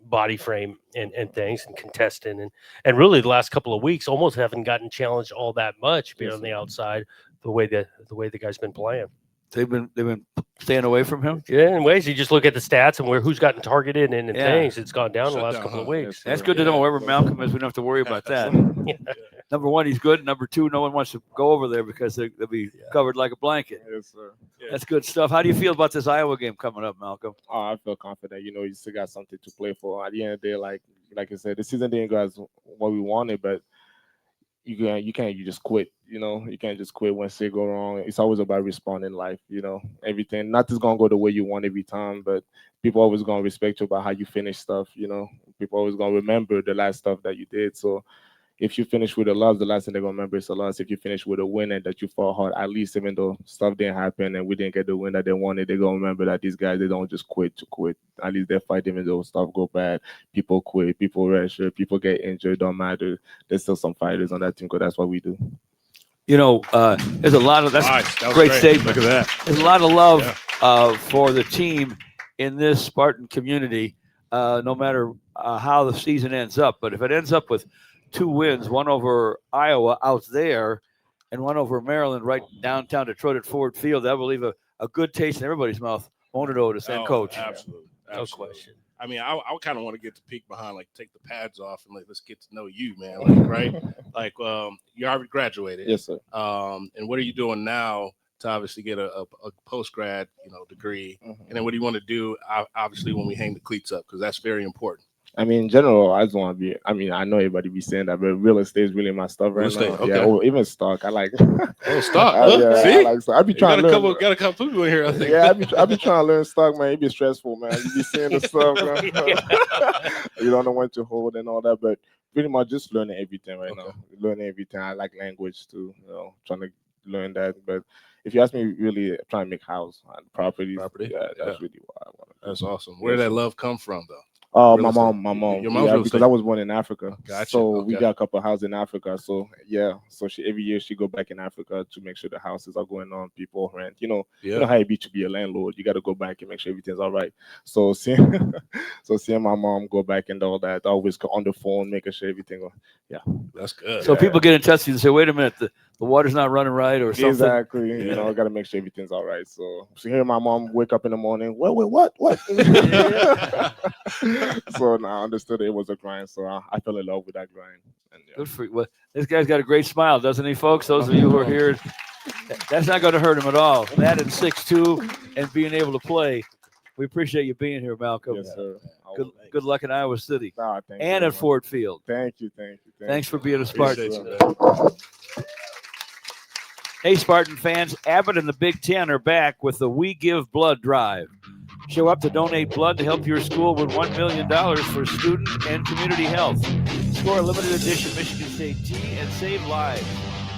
[SPEAKER 4] body frame and things and contesting and really the last couple of weeks almost haven't gotten challenged all that much being on the outside the way the guy's been playing.
[SPEAKER 6] They've been staying away from him.
[SPEAKER 4] Yeah, in ways you just look at the stats and who's gotten targeted and things. It's gone down the last couple of weeks.
[SPEAKER 6] That's good to know. Wherever Malcolm is, we don't have to worry about that. Number one, he's good. Number two, no one wants to go over there because they'll be covered like a blanket.
[SPEAKER 2] Yes, sir. Yeah.
[SPEAKER 6] That's good stuff. How do you feel about this Iowa game coming up, Malcolm?
[SPEAKER 2] Oh, I feel confident. You still got something to play for. At the end of the day, like I said, the season didn't go as what we wanted, but you can't just quit. You can't just quit when shit go wrong. It's always about responding in life. Everything nothing's gonna go the way you want every time, but people always gonna respect you about how you finish stuff. People always gonna remember the last stuff that you did. So if you finish with a loss, the last thing they're gonna remember is a loss. If you finish with a win and that you fought hard, at least even though stuff didn't happen and we didn't get the win that they wanted, they're gonna remember that these guys, they don't just quit to quit. At least they fight even though stuff go bad. People quit, people redshirt, people get injured, don't matter. There's still some fighters on that team because that's what we do.
[SPEAKER 6] There's a lot of that's great statement.
[SPEAKER 5] Look at that.
[SPEAKER 6] There's a lot of love for the team in this Spartan community, no matter how the season ends up. But if it ends up with 2 wins, one over Iowa out there and one over Maryland right downtown Detroit at Ford Field, that will leave a good taste in everybody's mouth. Won't it, Otis and Coach?
[SPEAKER 5] Absolutely.
[SPEAKER 4] No question.
[SPEAKER 5] I mean, I kind of want to get to peek behind, take the pads off and let's get to know you, man. Right? You already graduated.
[SPEAKER 2] Yes, sir.
[SPEAKER 5] And what are you doing now to obviously get a post-grad, degree? And then what do you want to do, obviously, when we hang the cleats up? Because that's very important.
[SPEAKER 2] I mean, in general, I just want to be. I mean, I know everybody be saying that, but real estate is really my stuff right now.
[SPEAKER 5] Okay.
[SPEAKER 2] Yeah, or even stock. I like.
[SPEAKER 5] Stock.
[SPEAKER 2] See, I like stock. I be trying to learn.
[SPEAKER 5] Got a couple people in here. I think.
[SPEAKER 2] Yeah, I be trying to learn stock, man. It be stressful, man. You be seeing the stuff, man. You don't know when to hold and all that, but pretty much just learning everything right now. Learning everything. I like language too. Trying to learn that, but. If you ask me, really trying to make house and property. Yeah, that's really what I want to do.
[SPEAKER 5] That's awesome. Where did that love come from, though?
[SPEAKER 2] Oh, my mom.
[SPEAKER 5] Your mom,
[SPEAKER 2] because I was born in Africa.
[SPEAKER 5] Gotcha.
[SPEAKER 2] So we got a couple of houses in Africa. So so every year she go back in Africa to make sure the houses are going on, people rent. You know how it be to be a landlord. You got to go back and make sure everything's all right. So seeing my mom go back and all that, always on the phone, making sure everything.
[SPEAKER 5] That's good.
[SPEAKER 6] So people get in touch with you and say, "Wait a minute, the water's not running right," or something.
[SPEAKER 2] Exactly. I got to make sure everything's all right. So hearing my mom wake up in the morning, what? So now I understood it was a grind. So I fell in love with that grind. And,
[SPEAKER 6] Good for you. Well, this guy's got a great smile, doesn't he, folks? Those of you who are here, that's not going to hurt him at all. That and 6'2" and being able to play. We appreciate you being here, Malcolm.
[SPEAKER 2] Yes, sir.
[SPEAKER 6] Good luck in Iowa City
[SPEAKER 2] thank
[SPEAKER 6] and
[SPEAKER 2] you,
[SPEAKER 6] at Ford Field.
[SPEAKER 2] Thank you.
[SPEAKER 6] Thanks for being a Spartan.
[SPEAKER 5] You,
[SPEAKER 6] Hey, Spartan fans, Abbott and the Big Ten are back with the We Give Blood Drive. Show up to donate blood to help your school win $1 million for student and community health. Score a limited edition Michigan State tee and save lives.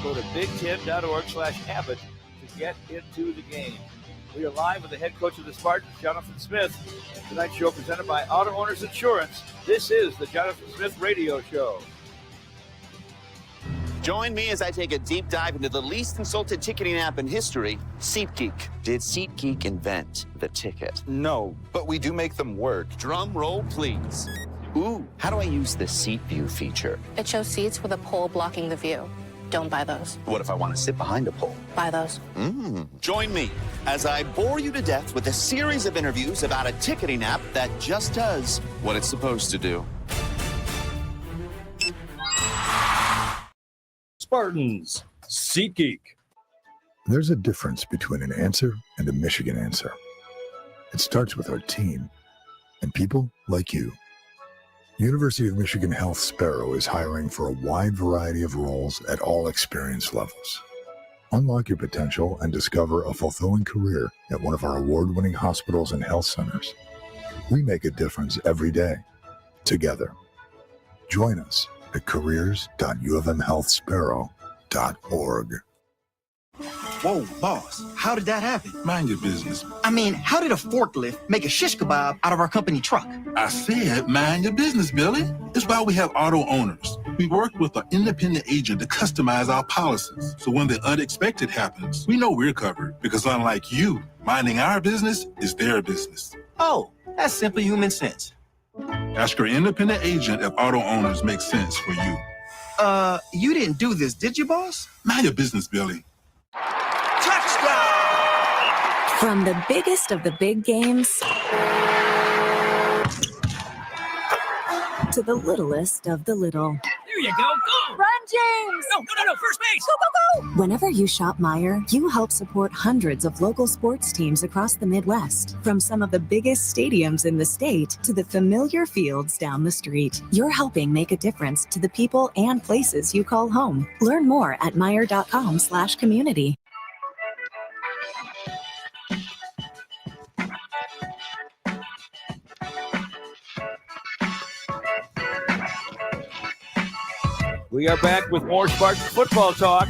[SPEAKER 6] Go to big10.org/Abbott to to get into the game. We are live with the head coach of the Spartans, Jonathan Smith. Tonight's show presented by Auto Owners Insurance. This is the Jonathan Smith Radio Show.
[SPEAKER 7] Join me as I take a deep dive into the least insulted ticketing app in history, SeatGeek. Did SeatGeek invent the ticket?
[SPEAKER 8] No, but we do make them work.
[SPEAKER 7] Drum roll, please. Ooh, how do I use the Seat View feature?
[SPEAKER 9] It shows seats with a pole blocking the view. Don't buy those.
[SPEAKER 7] What if I want to sit behind a pole?
[SPEAKER 9] Buy those.
[SPEAKER 7] Join me as I bore you to death with a series of interviews about a ticketing app that just does what it's supposed to do.
[SPEAKER 20] Spartans, SeatGeek.
[SPEAKER 1] There's a difference between an answer and a Michigan answer. It starts with our team and people like you. University of Michigan Health Sparrow is hiring for a wide variety of roles at all experience levels. Unlock your potential and discover a fulfilling career at one of our award-winning hospitals and health centers. We make a difference every day, together. Join us at careers.uofmhealthsparrow.org.
[SPEAKER 19] Whoa, boss, how did that happen?
[SPEAKER 3] Mind your business.
[SPEAKER 19] I mean, how did a forklift make a shish kebab out of our company truck?
[SPEAKER 3] I said mind your business, Billy. It's why we have auto owners. We work with an independent agent to customize our policies. So when the unexpected happens, we know we're covered. Because unlike you, minding our business is their business.
[SPEAKER 19] Oh, that's simply human sense.
[SPEAKER 3] Ask your independent agent if auto owners make sense for you.
[SPEAKER 19] You didn't do this, did you, boss?
[SPEAKER 3] Mind your business, Billy.
[SPEAKER 19] Touchdown!
[SPEAKER 16] From the biggest of the big games to the littlest of the little.
[SPEAKER 15] There you go. Go!
[SPEAKER 16] Run, James!
[SPEAKER 15] No. First base.
[SPEAKER 16] Go, go, go! Whenever you shop Meijer, you help support hundreds of local sports teams across the Midwest. From some of the biggest stadiums in the state to the familiar fields down the street. You're helping make a difference to the people and places you call home. Learn more at Meijer.com/community.
[SPEAKER 6] We are back with more Spartan football talk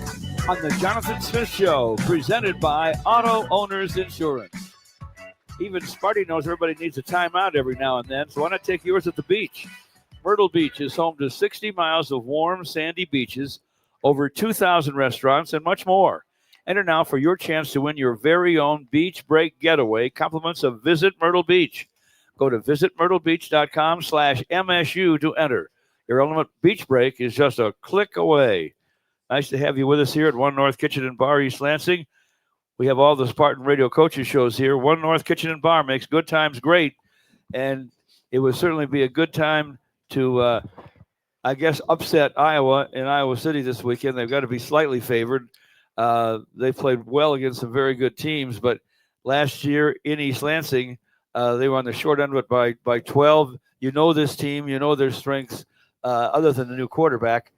[SPEAKER 6] on the Jonathan Smith Show, presented by Auto Owners Insurance. Even Sparty knows everybody needs a timeout every now and then, so why not take yours at the beach? Myrtle Beach is home to 60 miles of warm, sandy beaches, over 2,000 restaurants, and much more. Enter now for your chance to win your very own beach break getaway, compliments of Visit Myrtle Beach. Go to visitmyrtlebeach.com/MSU to enter. Your ultimate beach break is just a click away. Nice to have you with us here at One North Kitchen and Bar, East Lansing. We have all the Spartan Radio Coaches shows here. One North Kitchen and Bar makes good times great, and it would certainly be a good time to, upset Iowa in Iowa City this weekend. They've got to be slightly favored. They played well against some very good teams, but last year in East Lansing, they were on the short end of it by 12. You know this team. You know their strengths. Other than the new quarterback,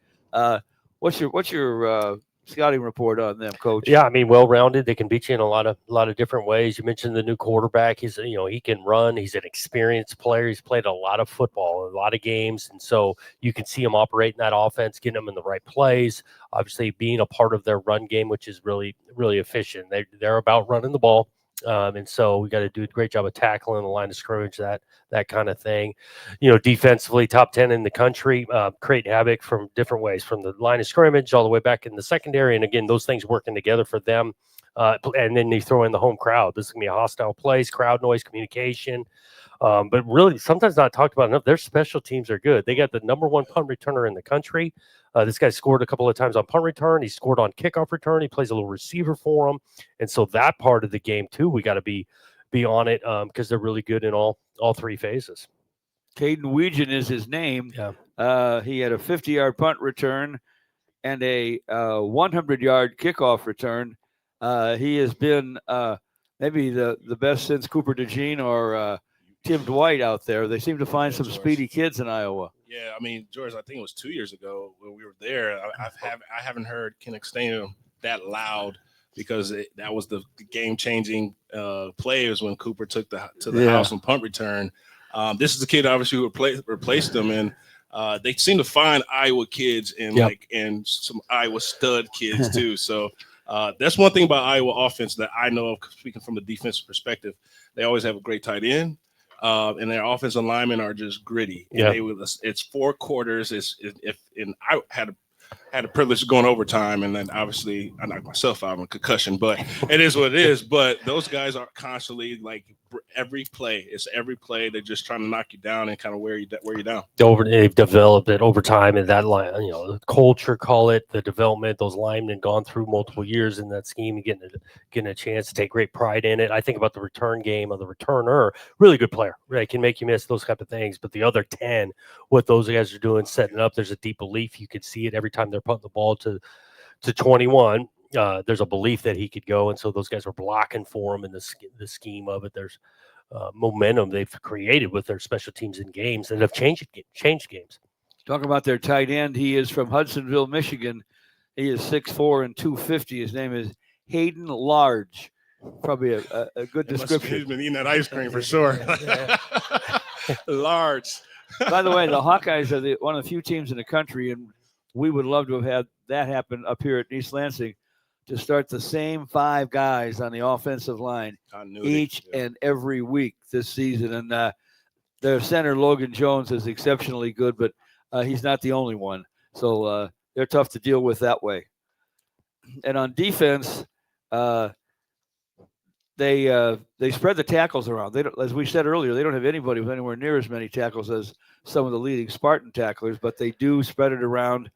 [SPEAKER 6] what's your scouting report on them, Coach?
[SPEAKER 4] Yeah, I mean, well-rounded. They can beat you in a lot of different ways. You mentioned the new quarterback. He can run. He's an experienced player. He's played a lot of football, a lot of games, and so you can see him operating that offense, getting them in the right plays. Obviously, being a part of their run game, which is really, really efficient. They're about running the ball. And so we got to do a great job of tackling the line of scrimmage, that kind of thing. Defensively, top 10 in the country, create havoc from different ways, from the line of scrimmage all the way back in the secondary. And again, those things working together for them. And then you throw in the home crowd. This is going to be a hostile place, crowd noise, communication. But really, sometimes not talked about enough. Their special teams are good. They got the #1 punt returner in the country. This guy scored a couple of times on punt return. He scored on kickoff return. He plays a little receiver for them. And so that part of the game, too, we got to be on it because they're really good in all three phases.
[SPEAKER 6] Caden Weegan is his name.
[SPEAKER 4] Yeah.
[SPEAKER 6] He had a 50-yard punt return and a 100-yard kickoff return. He has been maybe the best since Cooper DeJean or Tim Dwight out there. They seem to find some speedy kids in Iowa.
[SPEAKER 5] Yeah, I mean, George, I think it was 2 years ago when we were there. I haven't heard Kinnick Stadium that loud because that was the game-changing players when Cooper took to the house on punt return. This is the kid, obviously, who replaced them, and they seem to find Iowa kids and some Iowa stud kids too. So That's one thing about Iowa offense that I know of, speaking from a defensive perspective. They always have a great tight end, and their offensive linemen are just gritty. And it's 4 quarters. I had the privilege of going overtime, and then obviously I knocked myself out on a concussion, but it is what it is. But those guys are constantly like every play. It's every play. They're just trying to knock you down and kind of wear you down.
[SPEAKER 4] They've developed it over time, and that line, the culture, call it the development. Those linemen gone through multiple years in that scheme and getting a chance to take great pride in it. I think about the return game of the returner, really good player, right? Can make you miss those type of things. But the other 10, what those guys are doing, setting up, there's a deep belief. You can see it every time they're putting the ball to 21. There's a belief that he could go, and so those guys are blocking for him in the scheme of it. There's momentum they've created with their special teams in games that have changed games.
[SPEAKER 6] Talk about their tight end. He is from Hudsonville, Michigan. He is 6'4" and 250. His name is Hayden Large. Probably a good description.
[SPEAKER 5] He's been eating that ice cream for sure. Large.
[SPEAKER 6] By the way, the Hawkeyes are one of the few teams in the country, and we would love to have had that happen up here at East Lansing, to start the same 5 guys on the offensive line each and every week this season. And their center, Logan Jones, is exceptionally good, but he's not the only one. So they're tough to deal with that way. And on defense, they spread the tackles around. They don't, as we said earlier, they don't have anybody with anywhere near as many tackles as some of the leading Spartan tacklers, but they do spread it around.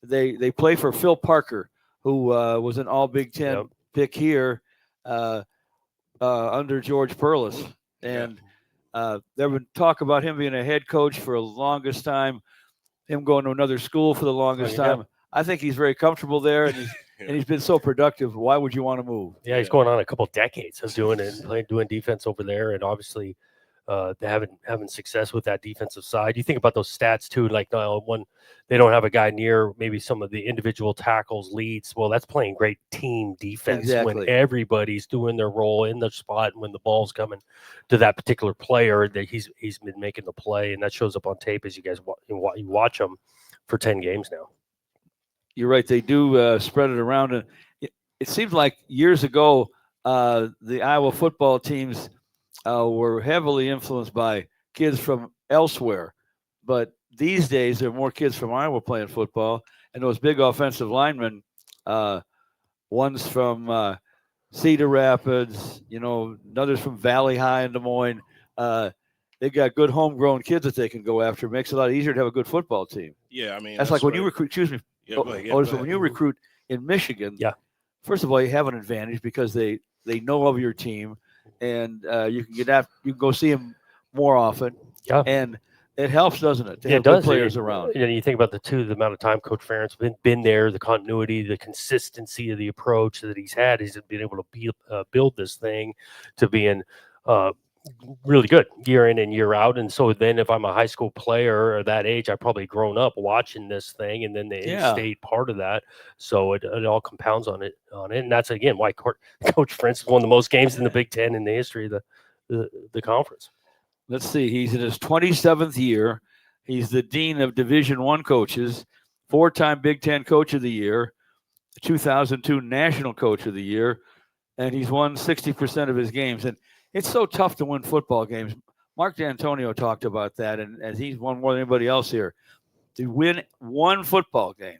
[SPEAKER 6] They play for Phil Parker, who was an all Big Ten pick here under George Perlis. And there been talk about him being a head coach for the longest time, him going to another school for the longest time. I think he's very comfortable there, and he's been so productive. Why would you want to move?
[SPEAKER 4] Yeah, he's going on a couple decades of doing it, doing defense over there, and obviously they having success with that defensive side. You think about those stats too, like when they don't have a guy near maybe some of the individual tackles, leads. Well, that's playing great team defense when everybody's doing their role in their spot, and when the ball's coming to that particular player, that he's been making the play, and that shows up on tape as you guys you watch them for 10 games now.
[SPEAKER 6] You're right. They do spread it around. And it seems like years ago, the Iowa football teams were heavily influenced by kids from elsewhere. But these days, there are more kids from Iowa playing football. And those big offensive linemen, one's from Cedar Rapids, another's from Valley High in Des Moines. They got good homegrown kids that they can go after. It makes it a lot easier to have a good football team.
[SPEAKER 5] Yeah, I mean,
[SPEAKER 6] that's like when you recruit. Excuse me. When you recruit in Michigan, first of all, you have an advantage because they know of your team, and you can get out. You can go see them more often. Yeah, and it helps, doesn't it? To have good players around.
[SPEAKER 4] You think about the amount of time Coach Ferentz been there, the continuity, the consistency of the approach that he's had. He's been able to build this thing to being really good year in and year out. And so then if I'm a high school player or that age, I've probably grown up watching this thing, and then the in-state part of that. So it all compounds on it. And that's, again, why Coach Ferentz won the most games in the Big Ten in the history of the conference.
[SPEAKER 6] Let's see. He's in his 27th year. He's the dean of Division I coaches, 4-time Big Ten Coach of the Year, 2002 National Coach of the Year, and he's won 60% of his games. And it's so tough to win football games. Mark D'Antonio talked about that, and as he's won more than anybody else here. To win one football game,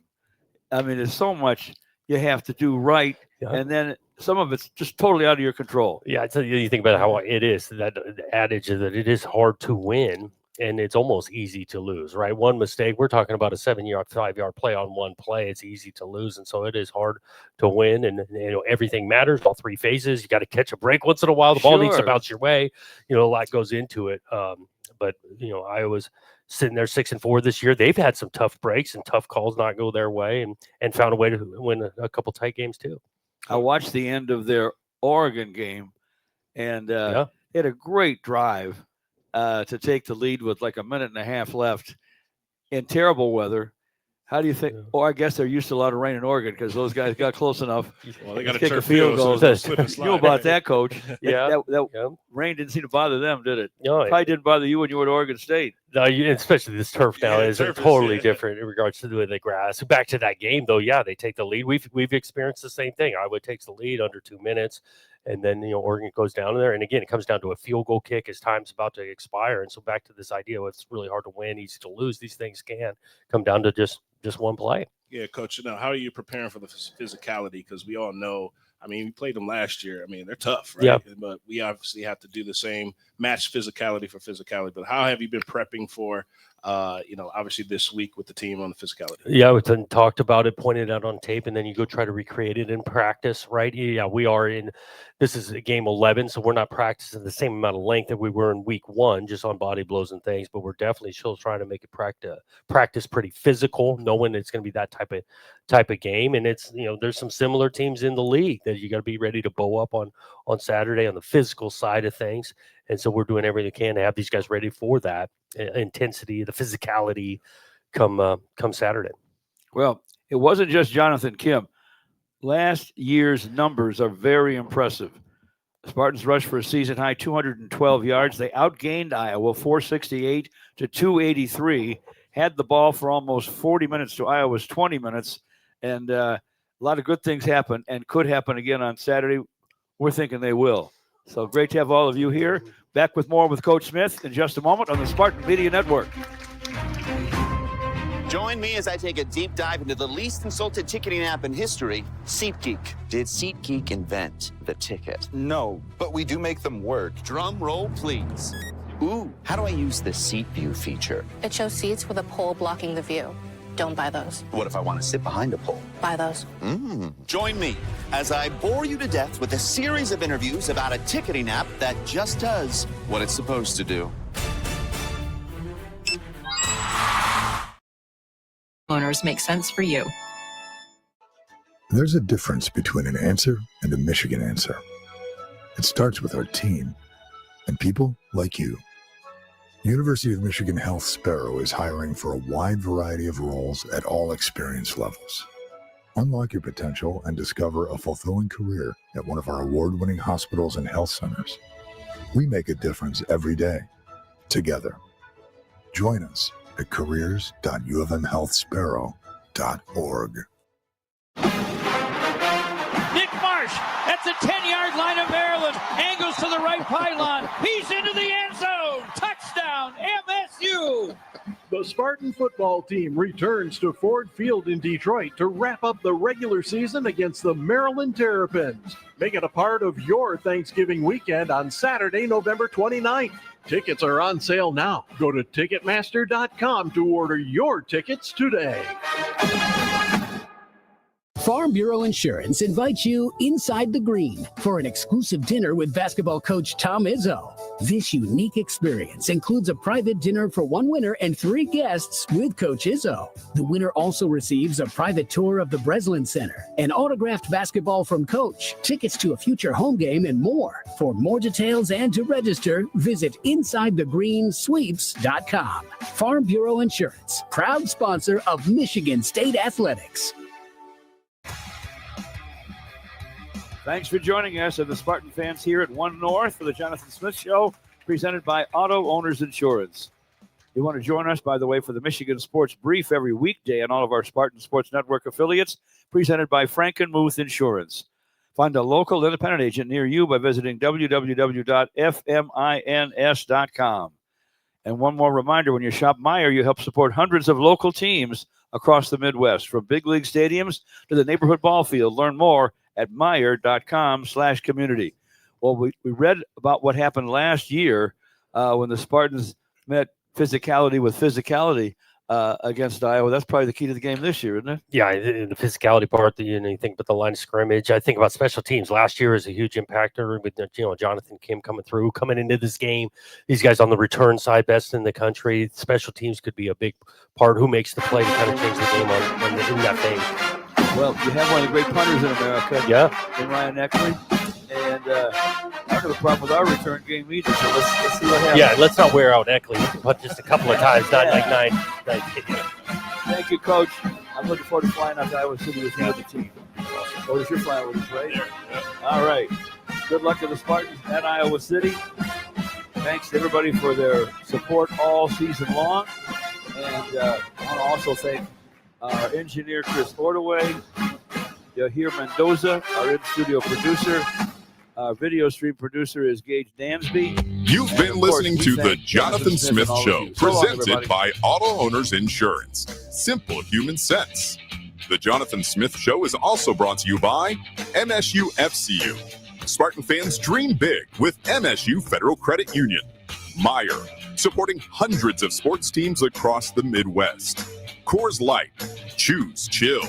[SPEAKER 6] I mean, there's so much you have to do right, and then some of it's just totally out of your control.
[SPEAKER 4] Yeah, you think about how it is, that adage that it is hard to win, and it's almost easy to lose, right? One mistake, we're talking about a 7-yard, 5-yard play on one play. It's easy to lose, and so it is hard to win. And everything matters, all 3 phases. You got to catch a break once in a while. The ball needs to bounce your way. A lot goes into it. But Iowa's sitting there 6-4 this year. They've had some tough breaks and tough calls not go their way, and found a way to win a couple tight games too.
[SPEAKER 6] I watched the end of their Oregon game, and they had a great drive to take the lead with like a minute and a half left in terrible weather. How do you think? Oh, I guess they're used to a lot of rain in Oregon because those guys got close enough.
[SPEAKER 5] Well, they got to
[SPEAKER 6] kick a field goal. You know about that, Coach? That rain didn't seem to bother them, did it?
[SPEAKER 4] No,
[SPEAKER 6] probably didn't bother you when you were at Oregon State.
[SPEAKER 4] No, especially this turf now is totally
[SPEAKER 5] is
[SPEAKER 4] different in regards to the grass. Back to that game, though, yeah, they take the lead. We've experienced the same thing. Iowa takes the lead under 2 minutes, and then Oregon goes down there. And again, it comes down to a field goal kick as time's about to expire. And so back to this idea, it's really hard to win, easy to lose. These things can come down to just one play.
[SPEAKER 5] Yeah, Coach. How are you preparing for the physicality? Because we all know. I mean, we played them last year. I mean, they're tough, right?
[SPEAKER 4] Yeah.
[SPEAKER 5] But we obviously have to do the same, match physicality for physicality. But how have you been prepping for, obviously this week with the team on the physicality?
[SPEAKER 4] Yeah, we talked about it, pointed out on tape, and then you go try to recreate it in practice, right? Yeah, we are this is game 11, so we're not practicing the same amount of length that we were in week 1, just on body blows and things, but we're definitely still trying to make it practice pretty physical, knowing it's going to be that type of game. And it's, there's some similar teams in the league that you got to be ready to bow up on Saturday on the physical side of things. And so we're doing everything we can to have these guys ready for that intensity, the physicality come Saturday.
[SPEAKER 6] Well, it wasn't just Jonathan Kim. Last year's numbers are very impressive. The Spartans rushed for a season-high 212 yards. They outgained Iowa 468 to 283, had the ball for almost 40 minutes to Iowa's 20 minutes, and a lot of good things happened and could happen again on Saturday. We're thinking they will. So great to have all of you here. Back with more with Coach Smith in just a moment on the Spartan Media Network.
[SPEAKER 7] Join me as I take a deep dive into the least insulted ticketing app in history, SeatGeek. Did SeatGeek invent the ticket?
[SPEAKER 8] No, but we do make them work.
[SPEAKER 7] Drum roll, please. Ooh, how do I use the seat view feature?
[SPEAKER 9] It shows seats with a pole blocking the view. Don't buy those.
[SPEAKER 7] What if I want to sit behind a pole?
[SPEAKER 9] Buy those.
[SPEAKER 7] Join me as I bore you to death with a series of interviews about a ticketing app that just does what it's supposed to do.
[SPEAKER 10] Owners make sense for you.
[SPEAKER 1] There's a difference between an answer and a Michigan answer. It starts with our team and people like you. University of Michigan Health Sparrow is hiring for a wide variety of roles at all experience levels. Unlock your potential and discover a fulfilling career at one of our award-winning hospitals and health centers. We make a difference every day, together. Join us at careers.uofmhealthsparrow.org.
[SPEAKER 18] Nick Marsh at the 10-yard line of Maryland, angles to the right pylon. He's into the end zone. Touchdown, MSU.
[SPEAKER 11] The Spartan football team returns to Ford Field in Detroit to wrap up the regular season against the Maryland Terrapins. Make it a part of your Thanksgiving weekend on Saturday, November 29th. Tickets are on sale now. Go to Ticketmaster.com to order your tickets today.
[SPEAKER 13] Farm Bureau Insurance invites you inside the green for an exclusive dinner with basketball coach Tom Izzo. This unique experience includes a private dinner for one winner and 3 guests with Coach Izzo. The winner also receives a private tour of the Breslin Center, an autographed basketball from Coach, tickets to a future home game, and more. For more details and to register, visit InsideTheGreenSweeps.com. Farm Bureau Insurance, proud sponsor of Michigan State Athletics.
[SPEAKER 6] Thanks for joining us and the Spartan fans here at One North for the Jonathan Smith Show, presented by Auto Owners Insurance. You want to join us, by the way, for the Michigan Sports Brief every weekday on all of our Spartan Sports Network affiliates, presented by Frankenmuth Insurance. Find a local independent agent near you by visiting www.fmins.com. And one more reminder, when you shop Meijer, you help support hundreds of local teams across the Midwest, from big league stadiums to the neighborhood ball field. Learn more at Meijer.com/community. Well, we read about what happened last year when the Spartans met physicality with physicality against Iowa. That's probably the key to the game this year, isn't it?
[SPEAKER 4] Yeah, the physicality part, you think about the line of scrimmage. I think about special teams. Last year is a huge impactor with Jonathan Kim coming into this game. These guys on the return side, best in the country. Special teams could be a big part. Who makes the play to kind of change the game in that thing?
[SPEAKER 6] Well, you have one of the great punters in America.
[SPEAKER 4] Yeah.
[SPEAKER 6] In Ryan Eckley. And I don't have a problem with our return game either, so let's see what happens.
[SPEAKER 4] Yeah, let's not wear out Eckley. We can punt just a couple of times, not like nine.
[SPEAKER 6] Thank you, Coach. I'm looking forward to flying out to Iowa City with you and the team. Otis, you're flying with us, right?
[SPEAKER 5] Yeah.
[SPEAKER 6] All right. Good luck to the Spartans at Iowa City. Thanks to everybody for their support all season long. And I want to also thank our engineer, Chris Ordaway, Yahir Mendoza, our in-studio producer. Our video stream producer is Gage Dansby.
[SPEAKER 12] You've been listening to The Jonathan Smith Show, presented by Auto Owners Insurance. Simple human sense. The Jonathan Smith Show is also brought to you by MSU FCU. Spartan fans dream big with MSU Federal Credit Union. Meyer, supporting hundreds of sports teams across the Midwest. Coors Light, choose chill.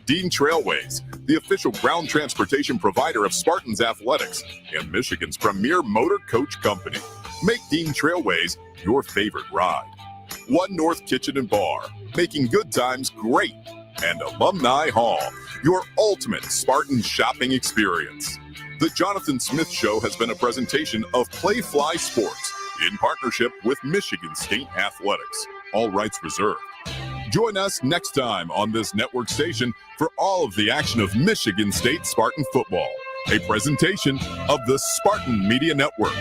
[SPEAKER 12] Dean Trailways, the official ground transportation provider of Spartans Athletics and Michigan's premier motor coach company. Make Dean Trailways your favorite ride. One North Kitchen and Bar, making good times great. And Alumni Hall, your ultimate Spartan shopping experience. The Jonathan Smith Show has been a presentation of Playfly Sports in partnership with Michigan State Athletics. All rights reserved. Join us next time on this network station for all of the action of Michigan State Spartan football, a presentation of the Spartan Media Network.